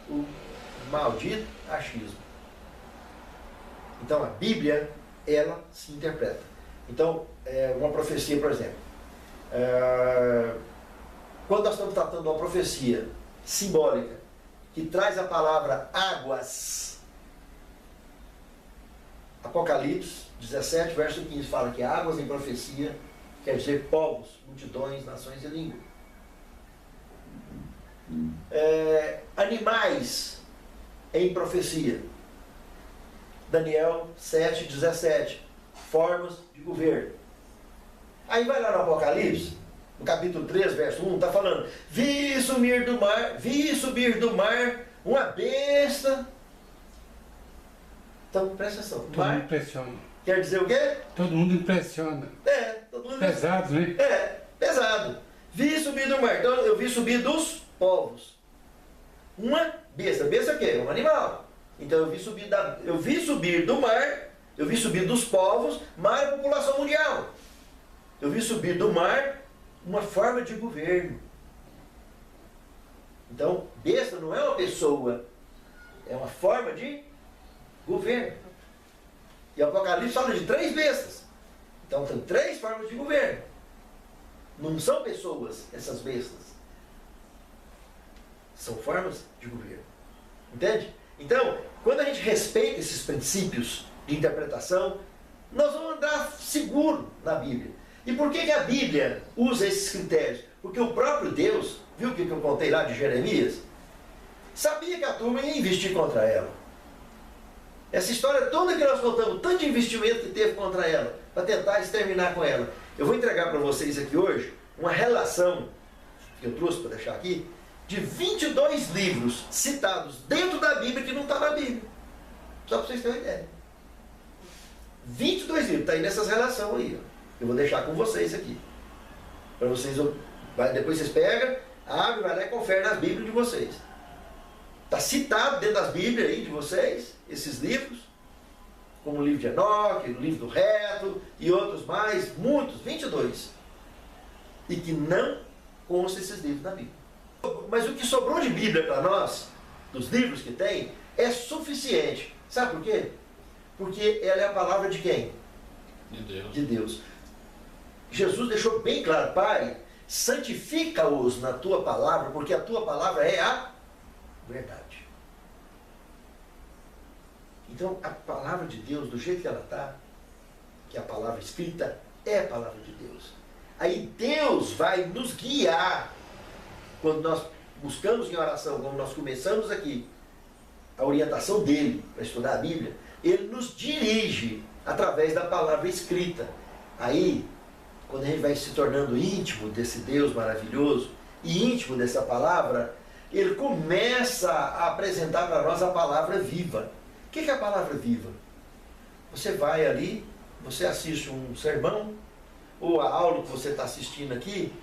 O maldito achismo. Então a Bíblia, ela se interpreta. Então, uma profecia, por exemplo. Quando nós estamos tratando de uma profecia simbólica, que traz a palavra águas, Apocalipse 17, verso 15, fala que águas em profecia quer dizer povos, multidões, nações e línguas. Animais em profecia. Daniel 7, 17. Formas de governo. Aí vai lá no Apocalipse, no capítulo 3, verso 1, está falando: vi subir do mar uma besta. Então, presta atenção. Todo mundo impressiona. Quer dizer o quê? Todo mundo impressiona. Todo mundo pesado, né? Pesado. Vi subir do mar. Então, eu vi subir dos povos. Uma besta. Besta é o quê? Um animal. Então, eu vi subir do mar, eu vi subir dos povos, mar é a população mundial. Eu vi subir do mar uma forma de governo. Então, besta não é uma pessoa, é uma forma de governo. E o Apocalipse fala de 3 bestas. Então, tem 3 formas de governo. Não são pessoas, essas bestas. São formas de governo. Entende? Então, quando a gente respeita esses princípios de interpretação, nós vamos andar seguro na Bíblia. E por que a Bíblia usa esses critérios? Porque o próprio Deus, viu o que eu contei lá de Jeremias? Sabia que a turma ia investir contra ela. Essa história toda que nós contamos, tanto de investimento que teve contra ela, para tentar exterminar com ela. Eu vou entregar para vocês aqui hoje uma relação, que eu trouxe para deixar aqui, de 22 livros citados dentro da Bíblia que não está na Bíblia. Só para vocês terem uma ideia. 22 livros, está aí nessas relações aí. Ó. Eu vou deixar com vocês aqui. Para vocês, depois vocês pegam, abrem, vai lá e confere nas Bíblias de vocês. Está citado dentro das Bíblias aí de vocês, esses livros, como o livro de Enoque, o livro do Reto e outros mais, muitos, 22. E que não constam esses livros na Bíblia. Mas o que sobrou de Bíblia para nós, dos livros que tem, é suficiente. Sabe por quê? Porque ela é a palavra de quem? de Deus. Jesus deixou bem claro: Pai, santifica-os na tua palavra, porque a tua palavra é a verdade. Então, a palavra de Deus, do jeito que ela está, que a palavra escrita é a palavra de Deus. Aí Deus vai nos guiar quando nós buscamos em oração, como nós começamos aqui, a orientação dele para estudar a Bíblia. Ele nos dirige através da palavra escrita. Aí, quando a gente vai se tornando íntimo desse Deus maravilhoso e íntimo dessa palavra, ele começa a apresentar para nós a palavra viva. O que é a palavra viva? Você vai ali, você assiste um sermão, ou a aula que você está assistindo aqui,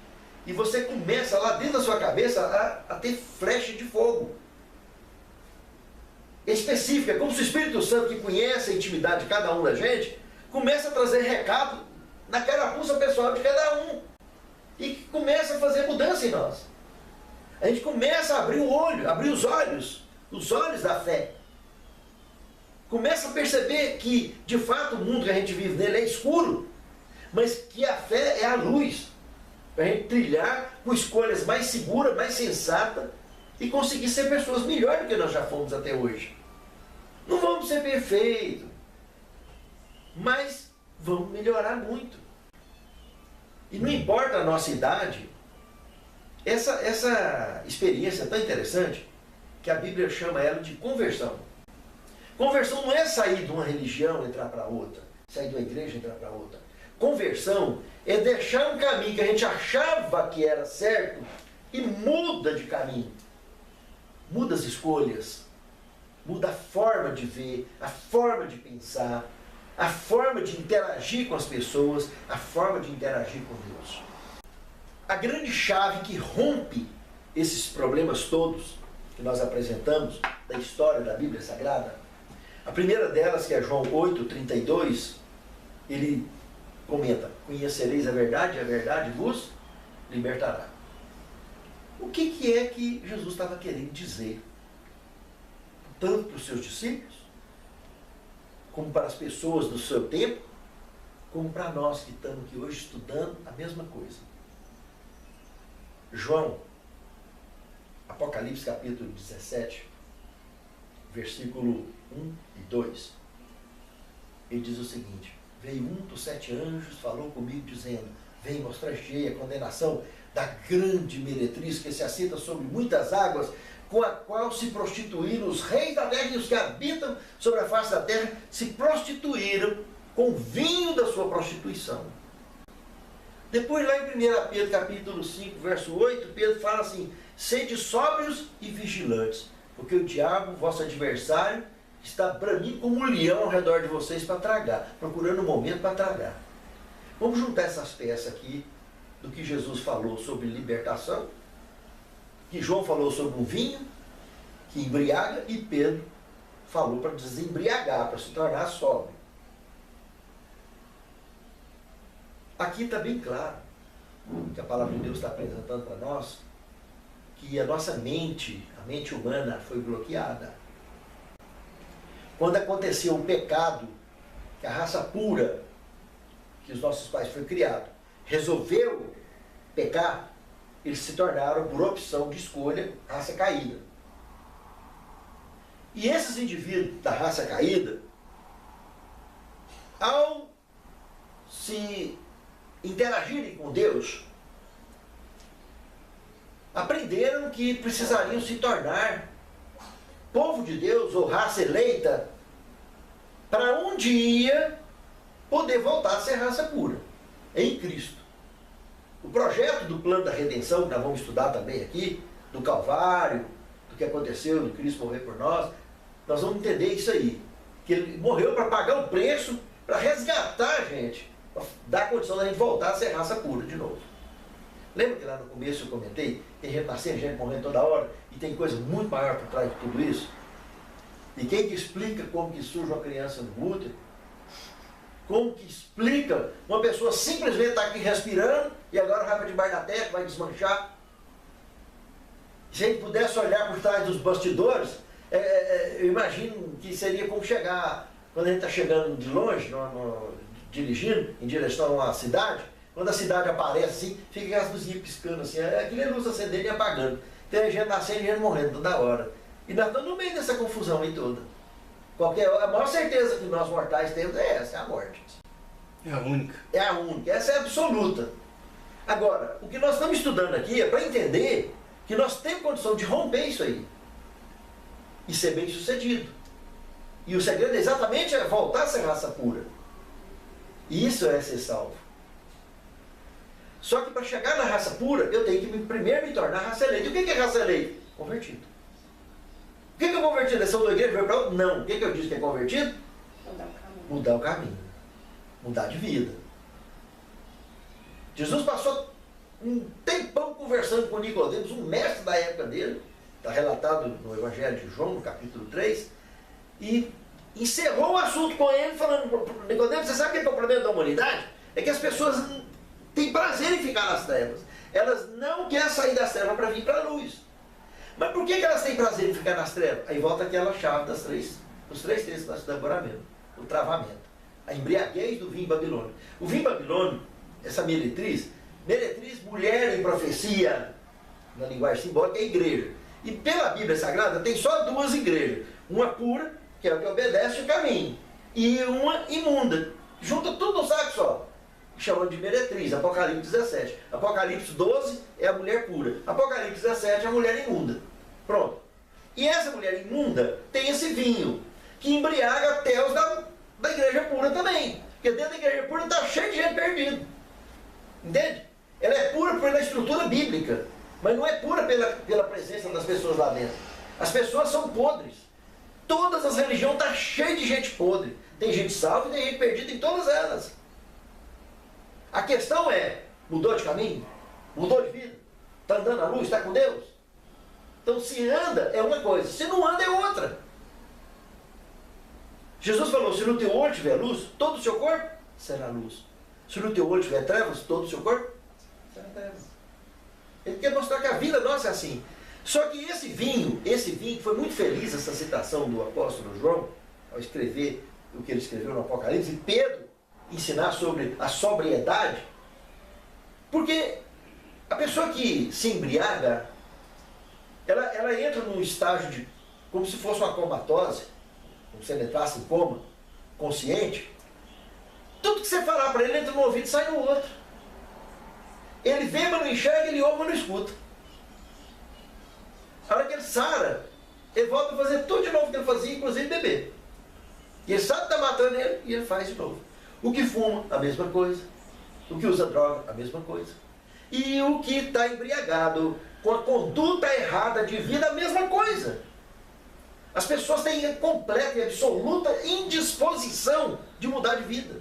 e você começa lá dentro da sua cabeça a ter flecha de fogo. Específica, como se o Espírito Santo, que conhece a intimidade de cada um da gente, começa a trazer recado na carapuça pessoal de cada um. E começa a fazer mudança em nós. A gente começa a abrir o olho, abrir os olhos da fé. Começa a perceber que, de fato, o mundo que a gente vive nele é escuro, mas que a fé é a luz, para a gente trilhar com escolhas mais seguras, mais sensatas, e conseguir ser pessoas melhores do que nós já fomos até hoje. Não vamos ser perfeitos, mas vamos melhorar muito. E não importa a nossa idade, essa experiência é tão interessante que a Bíblia chama ela de conversão. Conversão não é sair de uma religião e entrar para outra, sair de uma igreja e entrar para outra. Conversão é deixar um caminho que a gente achava que era certo e muda de caminho. Muda as escolhas, muda a forma de ver, a forma de pensar, a forma de interagir com as pessoas, a forma de interagir com Deus. A grande chave que rompe esses problemas todos que nós apresentamos da história da Bíblia Sagrada, a primeira delas, que é João 8:32, ele comenta: conhecereis a verdade vos libertará. O que é que Jesus estava querendo dizer? Tanto para os seus discípulos, como para as pessoas do seu tempo, como para nós que estamos aqui hoje estudando a mesma coisa. João, Apocalipse capítulo 17, versículo 1 e 2, ele diz o seguinte: veio um dos 7 anjos, falou comigo dizendo: vem mostrar-te a condenação da grande meretriz que se assenta sobre muitas águas, com a qual se prostituíram os reis da terra, e os que habitam sobre a face da terra se prostituíram com o vinho da sua prostituição. Depois, lá em 1 Pedro capítulo 5, verso 8, Pedro fala assim: sede sóbrios e vigilantes, porque o diabo, vosso adversário, está bramindo como um leão ao redor de vocês para tragar, procurando um momento para tragar. Vamos juntar essas peças aqui do que Jesus falou sobre libertação, que João falou sobre um vinho que embriaga, e Pedro falou para desembriagar, para se tornar sóbrio. Aqui está bem claro que a palavra de Deus está apresentando para nós que a nossa mente, a mente humana, foi bloqueada. Quando aconteceu o pecado, que a raça pura que os nossos pais foi criado resolveu pecar, eles se tornaram, por opção de escolha, raça caída. E esses indivíduos da raça caída, ao se interagirem com Deus, aprenderam que precisariam se tornar povo de Deus ou raça eleita para um dia poder voltar a ser raça pura em Cristo. O projeto do plano da redenção, que nós vamos estudar também aqui, do Calvário, do que aconteceu, de Cristo morrer por nós vamos entender isso aí, que ele morreu para pagar o preço, para resgatar a gente, para dar a condição da gente voltar a ser raça pura de novo. Lembra que lá no começo eu comentei, tem gente nascendo, gente morrendo toda hora, e tem coisa muito maior por trás de tudo isso? E quem que explica como que surge uma criança no útero? Como que explica uma pessoa simplesmente estar aqui respirando e agora vai para debaixo da terra, vai desmanchar? Se a gente pudesse olhar por trás dos bastidores, eu imagino que seria como chegar, quando a gente está chegando de longe, dirigindo em direção à cidade, quando a cidade aparece assim, fica aquelas luzinhas piscando assim, aquilo é luz acendendo e apagando. Tem gente nascendo e gente morrendo toda hora. E nós estamos no meio dessa confusão aí toda. A maior certeza que nós mortais temos é essa, é a morte. É a única. É a única, essa é a absoluta. Agora, o que nós estamos estudando aqui é para entender que nós temos condição de romper isso aí e ser bem sucedido. E o segredo é exatamente voltar a ser raça pura. E isso é ser salvo. Só que para chegar na raça pura, eu tenho que primeiro me tornar raça eleita. E o que é raça eleita? Convertido. O que é convertido? É são da igreja? Não. O que eu disse que é convertido? Mudar o caminho. Mudar de vida. Jesus passou um tempão conversando com Nicodemos, um mestre da época dele, está relatado no Evangelho de João, no capítulo 3, e encerrou o assunto com ele, falando, Nicodemos, você sabe o que é o problema da humanidade? É que as pessoas têm prazer em ficar nas trevas. Elas não querem sair das trevas para vir para a luz. Mas por que elas têm prazer em ficar nas trevas? Aí volta aquela chave dos três textos que nós estudamos agora mesmo, o travamento. A embriaguez do vinho babilônico. O vinho babilônico, essa meretriz, mulher em profecia, na linguagem simbólica, é igreja. E pela Bíblia Sagrada tem só duas igrejas. Uma pura, que é o que obedece o caminho, e uma imunda. Junta tudo num saco só. Chamando de meretriz, Apocalipse 17. Apocalipse 12 é a mulher pura. Apocalipse 17 é a mulher imunda. Pronto. E essa mulher imunda tem esse vinho, que embriaga até os da igreja pura também. Porque dentro da igreja pura está cheio de gente perdida. Entende? Ela é pura pela estrutura bíblica, mas não é pura pela presença das pessoas lá dentro. As pessoas são podres. Todas as religiões estão cheias de gente podre. Tem gente salva e tem gente perdida em todas elas. A questão é, mudou de caminho? Mudou de vida? Está andando à luz? Está com Deus? Então se anda é uma coisa, se não anda é outra. Jesus falou, se no teu olho tiver luz, todo o seu corpo será luz. Se no teu olho tiver trevas, todo o seu corpo será trevas. Ele quer mostrar que a vida nossa é assim. Só que esse vinho foi muito feliz, essa citação do apóstolo João, ao escrever o que ele escreveu no Apocalipse, e Pedro ensinar sobre a sobriedade, porque a pessoa que se embriaga, ela entra num estágio de, como se fosse uma comatose, como se ele entrasse em coma, consciente. Tudo que você falar para ele entra no ouvido e sai no outro. Ele vê, mas não enxerga, ele ouve, mas não escuta. A hora que ele sara, ele volta a fazer tudo de novo que ele fazia, inclusive beber. E ele sabe que está matando ele, e ele faz de novo. O que fuma, a mesma coisa. O que usa droga, a mesma coisa. E o que está embriagado, com a conduta errada de vida, a mesma coisa. As pessoas têm a completa e absoluta indisposição de mudar de vida.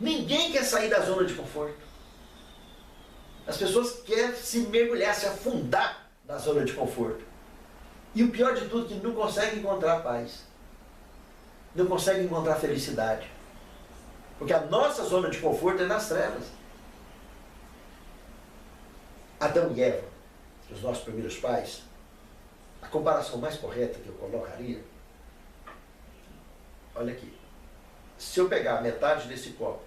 Ninguém quer sair da zona de conforto. As pessoas querem se mergulhar, se afundar na zona de conforto. E o pior de tudo é que não conseguem encontrar paz. Não conseguem encontrar felicidade. Porque a nossa zona de conforto é nas trevas. Adão e Eva, os nossos primeiros pais, a comparação mais correta que eu colocaria, olha aqui, se eu pegar metade desse copo,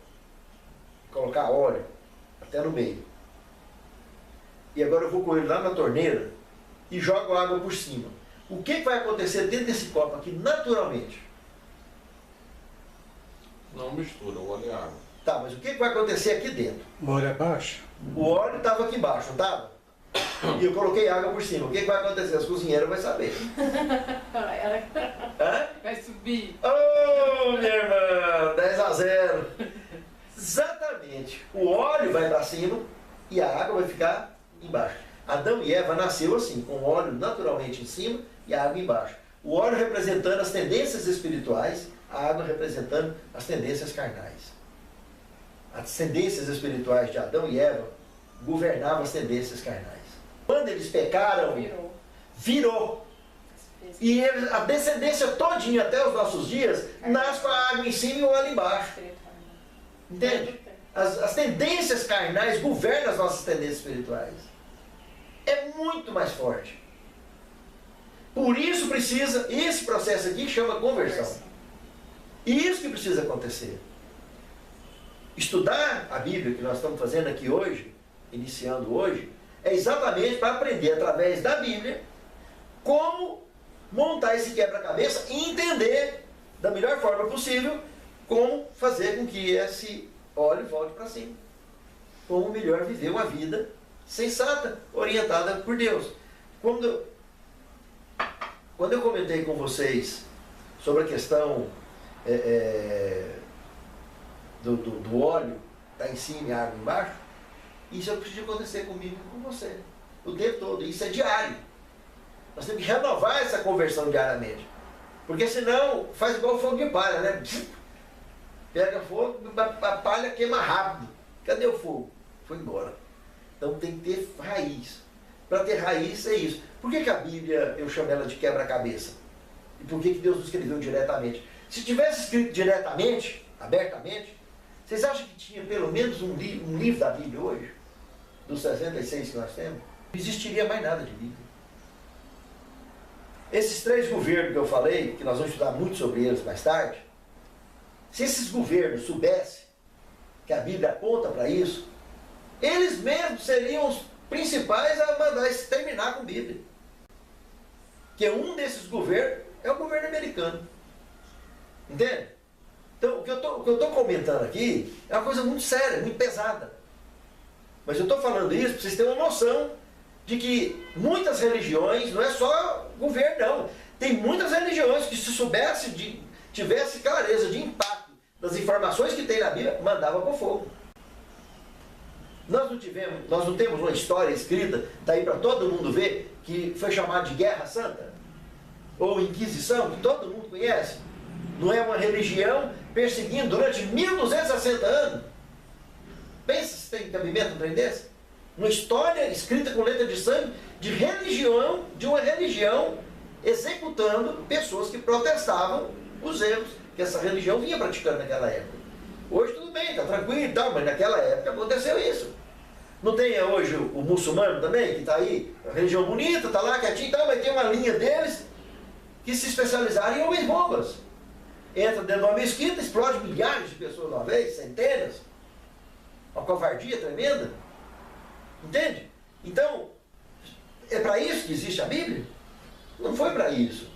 colocar óleo até no meio, e agora eu vou com ele lá na torneira e jogo água por cima, o que vai acontecer dentro desse copo aqui naturalmente? Não mistura o óleo e a água. Tá, mas o que vai acontecer aqui dentro? O óleo abaixo? O óleo estava aqui embaixo, não estava? E eu coloquei água por cima. O que vai acontecer? As cozinheiras vão saber. Hã? Vai subir. Oh, minha irmã, 10-0. Exatamente. O óleo vai para cima e a água vai ficar embaixo. Adão e Eva nasceu assim, com o óleo naturalmente em cima e a água embaixo. O óleo representando as tendências espirituais, a água representando as tendências carnais. As tendências espirituais de Adão e Eva governavam as tendências carnais. Quando eles pecaram, virou. E a descendência todinha até os nossos dias nasce com a água em cima e o óleo embaixo. Entende? As tendências carnais governam as nossas tendências espirituais. É muito mais forte. Por isso precisa, esse processo aqui chama conversão. E isso que precisa acontecer. estudar a Bíblia, que nós estamos fazendo aqui hoje, iniciando hoje, é exatamente para aprender através da Bíblia como montar esse quebra-cabeça e entender da melhor forma possível como fazer com que esse óleo volte para cima. Como melhor viver uma vida sensata, orientada por Deus. Quando eu comentei com vocês sobre a questão do óleo está em cima e a água embaixo, isso precisa acontecer comigo e com você o tempo todo. Isso é diário. Nós temos que renovar essa conversão diariamente, porque senão faz igual fogo de palha, né? Pega fogo, a palha queima rápido. Cadê o fogo? Foi embora. Então tem que ter raiz. Para ter raiz é isso. Por que a Bíblia eu chamo ela de quebra-cabeça? E por que Deus não escreveu diretamente? Se tivesse escrito diretamente, abertamente, vocês acham que tinha pelo menos um livro da Bíblia hoje? Dos 66 que nós temos? Não existiria mais nada de Bíblia. Esses 3 governos que eu falei, que nós vamos estudar muito sobre eles mais tarde, se esses governos soubessem que a Bíblia aponta para isso, eles mesmos seriam os principais a mandar terminar com a Bíblia. Que um desses governos é o governo americano. Entende? Então, o que eu estou comentando aqui é uma coisa muito séria, muito pesada. Mas eu estou falando isso para vocês terem uma noção de que muitas religiões, não é só governo não, tem muitas religiões que se soubesse, tivesse clareza de impacto das informações que tem na Bíblia, mandava para o fogo. Nós não temos uma história escrita, está aí para todo mundo ver, que foi chamada de Guerra Santa, ou Inquisição, que todo mundo conhece. Não é uma religião perseguindo durante 1260 anos. Pensa se tem cabimento um trem desse? Uma história escrita com letra de sangue de uma religião executando pessoas que protestavam os erros que essa religião vinha praticando naquela época. Hoje tudo bem, está tranquilo e tal, mas naquela época aconteceu isso. Não tem hoje o muçulmano também, que está aí, a religião bonita, está lá quietinho e tal, mas tem uma linha deles que se especializaram em homens-bombas. Entra dentro de uma mesquita, explode milhares de pessoas uma vez, centenas. Uma covardia tremenda. Entende? Então, é para isso que existe a Bíblia? Não foi para isso.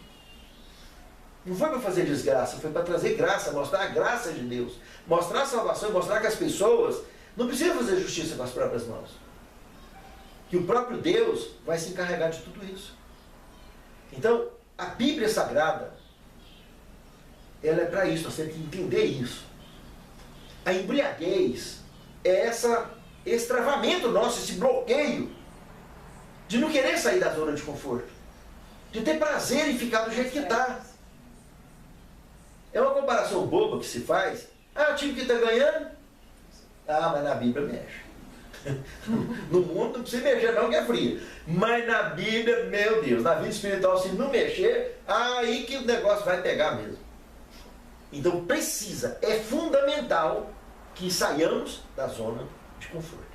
Não foi para fazer desgraça, foi para trazer graça, mostrar a graça de Deus. Mostrar a salvação, mostrar que as pessoas não precisam fazer justiça com as próprias mãos. Que o próprio Deus vai se encarregar de tudo isso. Então, a Bíblia Sagrada, ela é para isso, nós temos que entender isso. A embriaguez é esse travamento nosso, esse bloqueio de não querer sair da zona de conforto, de ter prazer em ficar do jeito que está. É uma comparação boba que se faz. Ah, o time que está ganhando? Ah, mas na Bíblia mexe. No mundo não precisa mexer não, que é frio. Mas na Bíblia, meu Deus, na vida espiritual, se não mexer, aí que o negócio vai pegar mesmo. Então precisa, é fundamental que saiamos da zona de conforto.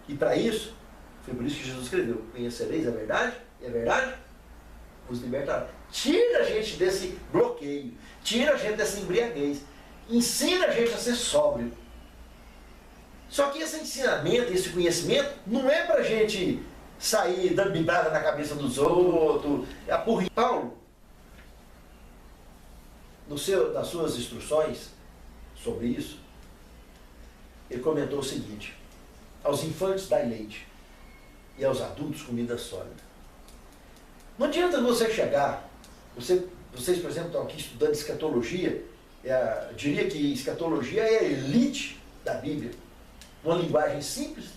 E para isso, foi por isso que Jesus escreveu: conhecereis a verdade, e a verdade vos libertará. Tira a gente desse bloqueio, tira a gente dessa embriaguez, ensina a gente a ser sóbrio. Só que esse ensinamento, esse conhecimento, não é para a gente sair dando bibrada na cabeça dos outros. Paulo, nas suas instruções sobre isso, ele comentou o seguinte: aos infantes dai leite, e aos adultos comida sólida. Não adianta você chegar, vocês, por exemplo, estão aqui estudando escatologia, diria que escatologia é a elite da Bíblia. Uma linguagem simples,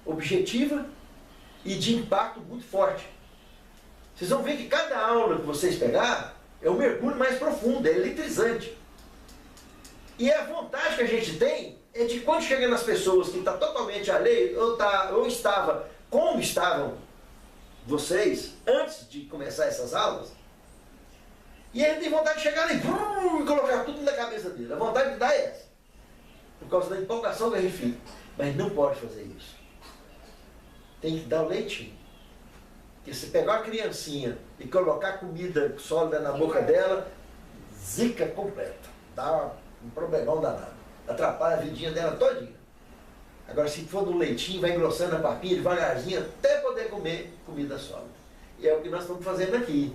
objetiva e de impacto muito forte. Vocês vão ver que cada aula que vocês pegar é um mergulho mais profundo, é eletrizante. E a vontade que a gente tem é de quando chega nas pessoas que está totalmente alheio, ou estava como estavam vocês antes de começar essas aulas, e ele tem vontade de chegar ali e colocar tudo na cabeça dele. A vontade de dar é essa, por causa da empolgação que a gente fica. Mas não pode fazer isso. Tem que dar o leitinho. Porque se pegar uma criancinha e colocar comida sólida na boca dela, zica completa. Dá um problemão danado. atrapalha a vidinha dela todinha. Agora, se for no leitinho, vai engrossando a papinha devagarzinho até poder comer comida sólida. E é o que nós estamos fazendo aqui.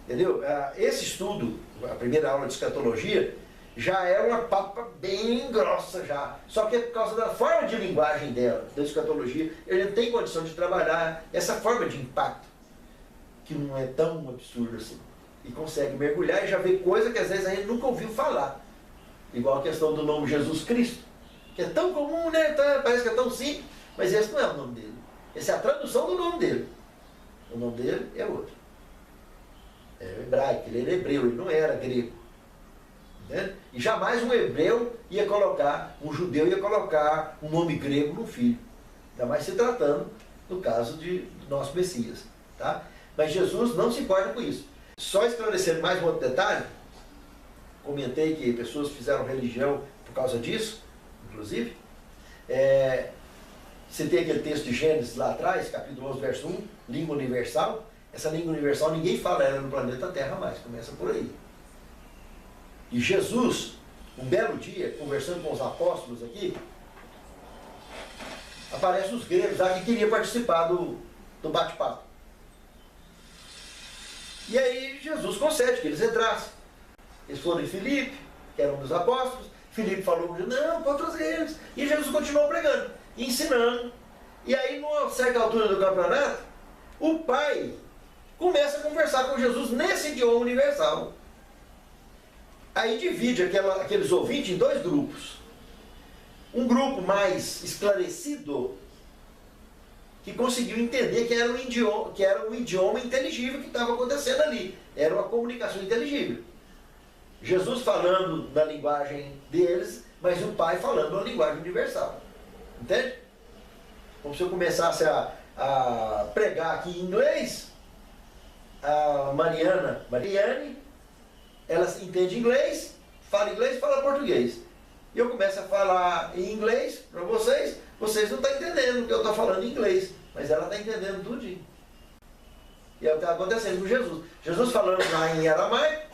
Entendeu? Esse estudo, a primeira aula de escatologia, já é uma papa bem grossa já. Só que é por causa da forma de linguagem dela, da escatologia, ele não tem condição de trabalhar essa forma de impacto, que não é tão absurdo assim. E consegue mergulhar e já vê coisa que às vezes a gente nunca ouviu falar. Igual a questão do nome Jesus Cristo, que é tão comum, né? Parece que é tão simples, mas esse não é o nome dele. Essa é a tradução do nome dele. O nome dele é outro. É hebraico, ele era hebreu, ele não era grego. Né? E jamais um hebreu ia colocar, um judeu ia colocar um nome grego no filho. Ainda mais se tratando do caso do nosso Messias. Tá? Mas Jesus não se importa com isso. Só esclarecendo mais um outro detalhe, comentei que pessoas fizeram religião por causa disso, inclusive. Citei aquele texto de Gênesis lá atrás, capítulo 11, verso 1, língua universal. Essa língua universal ninguém fala ela no planeta Terra mais, começa por aí. E Jesus, um belo dia, conversando com os apóstolos aqui, aparecem os gregos lá que queriam participar do bate-papo. E aí Jesus concede que eles entrassem. Eles foram em Filipe, que era um dos apóstolos. Filipe falou, não, pode trazer eles. E Jesus continuou pregando, ensinando. E aí, numa certa altura do campeonato, o pai começa a conversar com Jesus nesse idioma universal. Aí divide aqueles ouvintes em dois grupos. Um grupo mais esclarecido, que conseguiu entender que era um idioma inteligível que estava acontecendo ali. Era uma comunicação inteligível. Jesus falando na linguagem deles, mas o Pai falando na linguagem universal. Entende? Como se eu começasse a pregar aqui em inglês, a Mariane, ela entende inglês, fala português. E eu começo a falar em inglês para vocês não estão entendendo o que eu estou falando em inglês, mas ela está entendendo tudinho. E é o que está acontecendo com Jesus. Jesus falando lá em aramaico,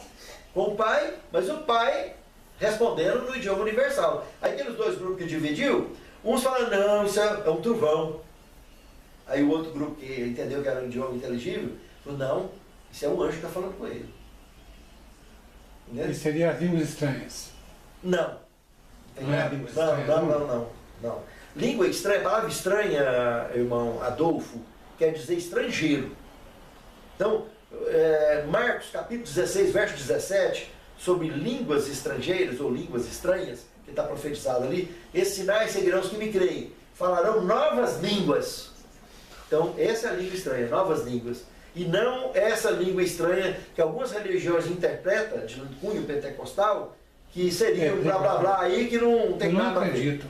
com o pai, mas o pai respondendo no idioma universal. Aí aqueles dois grupos que dividiu, uns falam, não, isso é um trovão. Aí o outro grupo que entendeu que era um idioma inteligível, falou, não, isso é um anjo que está falando com ele. Entendeu? E seria as línguas estranhas? Não. Não é língua estranha? Não. Língua estranha, palavra estranha, irmão Adolfo, quer dizer estrangeiro. Então, Marcos capítulo 16, verso 17, sobre línguas estrangeiras ou línguas estranhas, que está profetizado ali, esses sinais seguirão os que me creem, falarão novas línguas. Então, essa é a língua estranha, novas línguas. E não essa língua estranha que algumas religiões interpretam, de cunho pentecostal, que seria um blá blá blá aí que não tem nada a ver.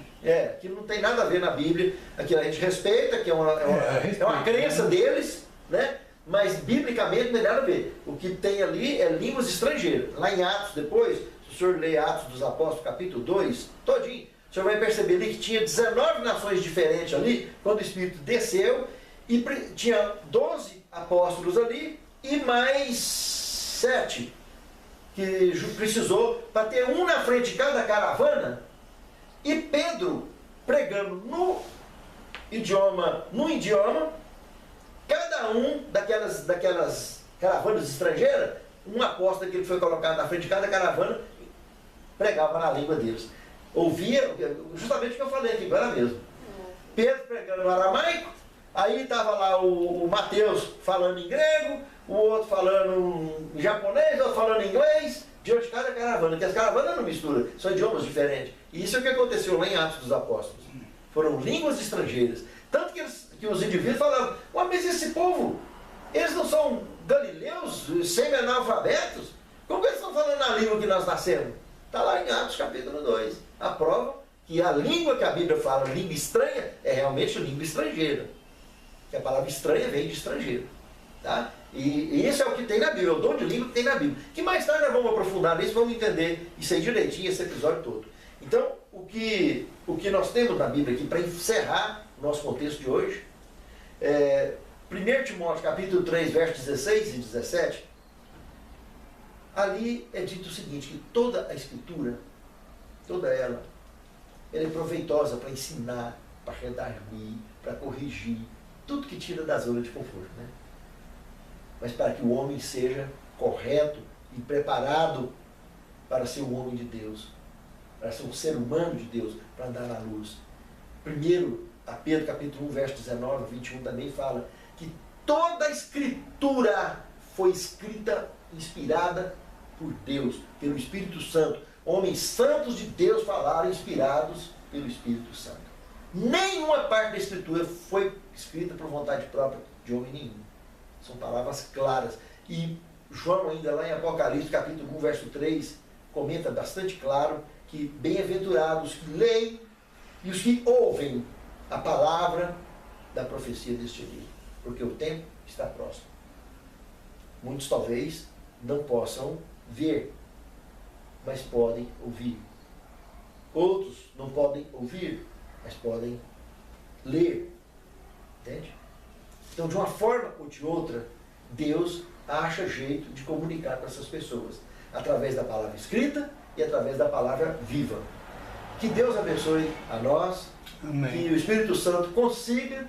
Que não tem nada a ver na Bíblia. Aquilo a gente respeita, que é uma crença deles, né? Mas biblicamente não tem nada a ver. O que tem ali é línguas estrangeiras. Lá em Atos, depois, se o senhor ler Atos dos Apóstolos, capítulo 2, todinho, o senhor vai perceber ali que tinha 19 nações diferentes ali, quando o Espírito desceu, e tinha 12 apóstolos ali, e mais 7 que precisou para ter um na frente de cada caravana, e Pedro pregando no idioma, cada um daquelas caravanas estrangeiras, um apóstolo que ele foi colocado na frente de cada caravana, pregava na língua deles. Ouvia, justamente o que eu falei aqui agora mesmo. Pedro pregando no aramaico, aí estava lá o Mateus falando em grego, o outro falando em japonês, o outro falando em inglês, diante de cada caravana, que as caravanas não misturam, são idiomas diferentes. E isso é o que aconteceu lá em Atos dos Apóstolos. Foram línguas estrangeiras. Tanto que os indivíduos falavam, mas esse povo, eles não são galileus, semi-analfabetos? Como que eles estão falando na língua que nós nascemos? Está lá em Atos capítulo 2. A prova que a língua que a Bíblia fala, língua estranha, é realmente língua estrangeira. Que a palavra estranha vem de estrangeiro. Tá? E isso é o que tem na Bíblia, é o dom de língua que tem na Bíblia. Que mais tarde nós vamos aprofundar nisso, vamos entender isso aí direitinho, esse episódio todo. Então, o que nós temos na Bíblia aqui, para encerrar o nosso contexto de hoje, 1 Timóteo capítulo 3, versos 16 e 17, ali é dito o seguinte, que toda a Escritura, toda ela, ela é proveitosa para ensinar, para redarguir, para corrigir, tudo que tira da zona de conforto, né? Mas para que o homem seja correto e preparado para ser um homem de Deus, para ser um ser humano de Deus, para andar na luz. Primeiro, a Pedro capítulo 1, verso 19, 21 também fala que toda a Escritura foi escrita, inspirada por Deus, pelo Espírito Santo. Homens santos de Deus falaram, inspirados pelo Espírito Santo. Nenhuma parte da Escritura foi escrita por vontade própria de homem nenhum. São palavras claras. E João, ainda lá em Apocalipse, capítulo 1, verso 3, comenta bastante claro que bem-aventurados os que leem e os que ouvem a palavra da profecia deste livro, porque o tempo está próximo. Muitos talvez não possam ver, mas podem ouvir. Outros não podem ouvir, mas podem ler. Entende? Então, de uma forma ou de outra, Deus acha jeito de comunicar com essas pessoas, através da palavra escrita e através da palavra viva. Que Deus abençoe a nós. Amém. Que o Espírito Santo consiga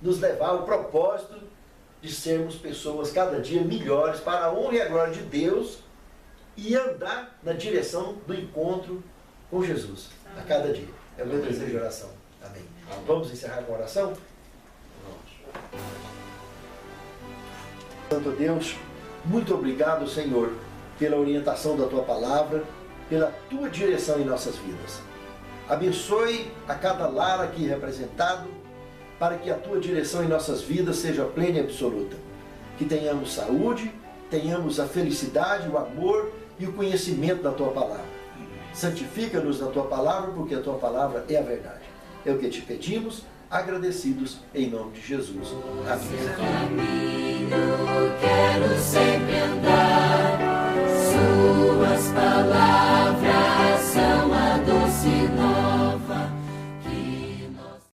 nos levar ao propósito de sermos pessoas cada dia melhores para a honra e a glória de Deus e andar na direção do encontro com Jesus a cada dia. É o meu desejo de oração. Amém. Amém. Vamos encerrar com a oração? Vamos. Santo Deus, muito obrigado, Senhor, pela orientação da Tua palavra, pela Tua direção em nossas vidas. Abençoe a cada lar aqui representado, para que a Tua direção em nossas vidas seja plena e absoluta. Que tenhamos saúde, tenhamos a felicidade, o amor e o conhecimento da Tua palavra. Santifica-nos na Tua palavra, porque a Tua palavra é a verdade. É o que te pedimos, agradecidos em nome de Jesus. Amém. Quero sempre andar.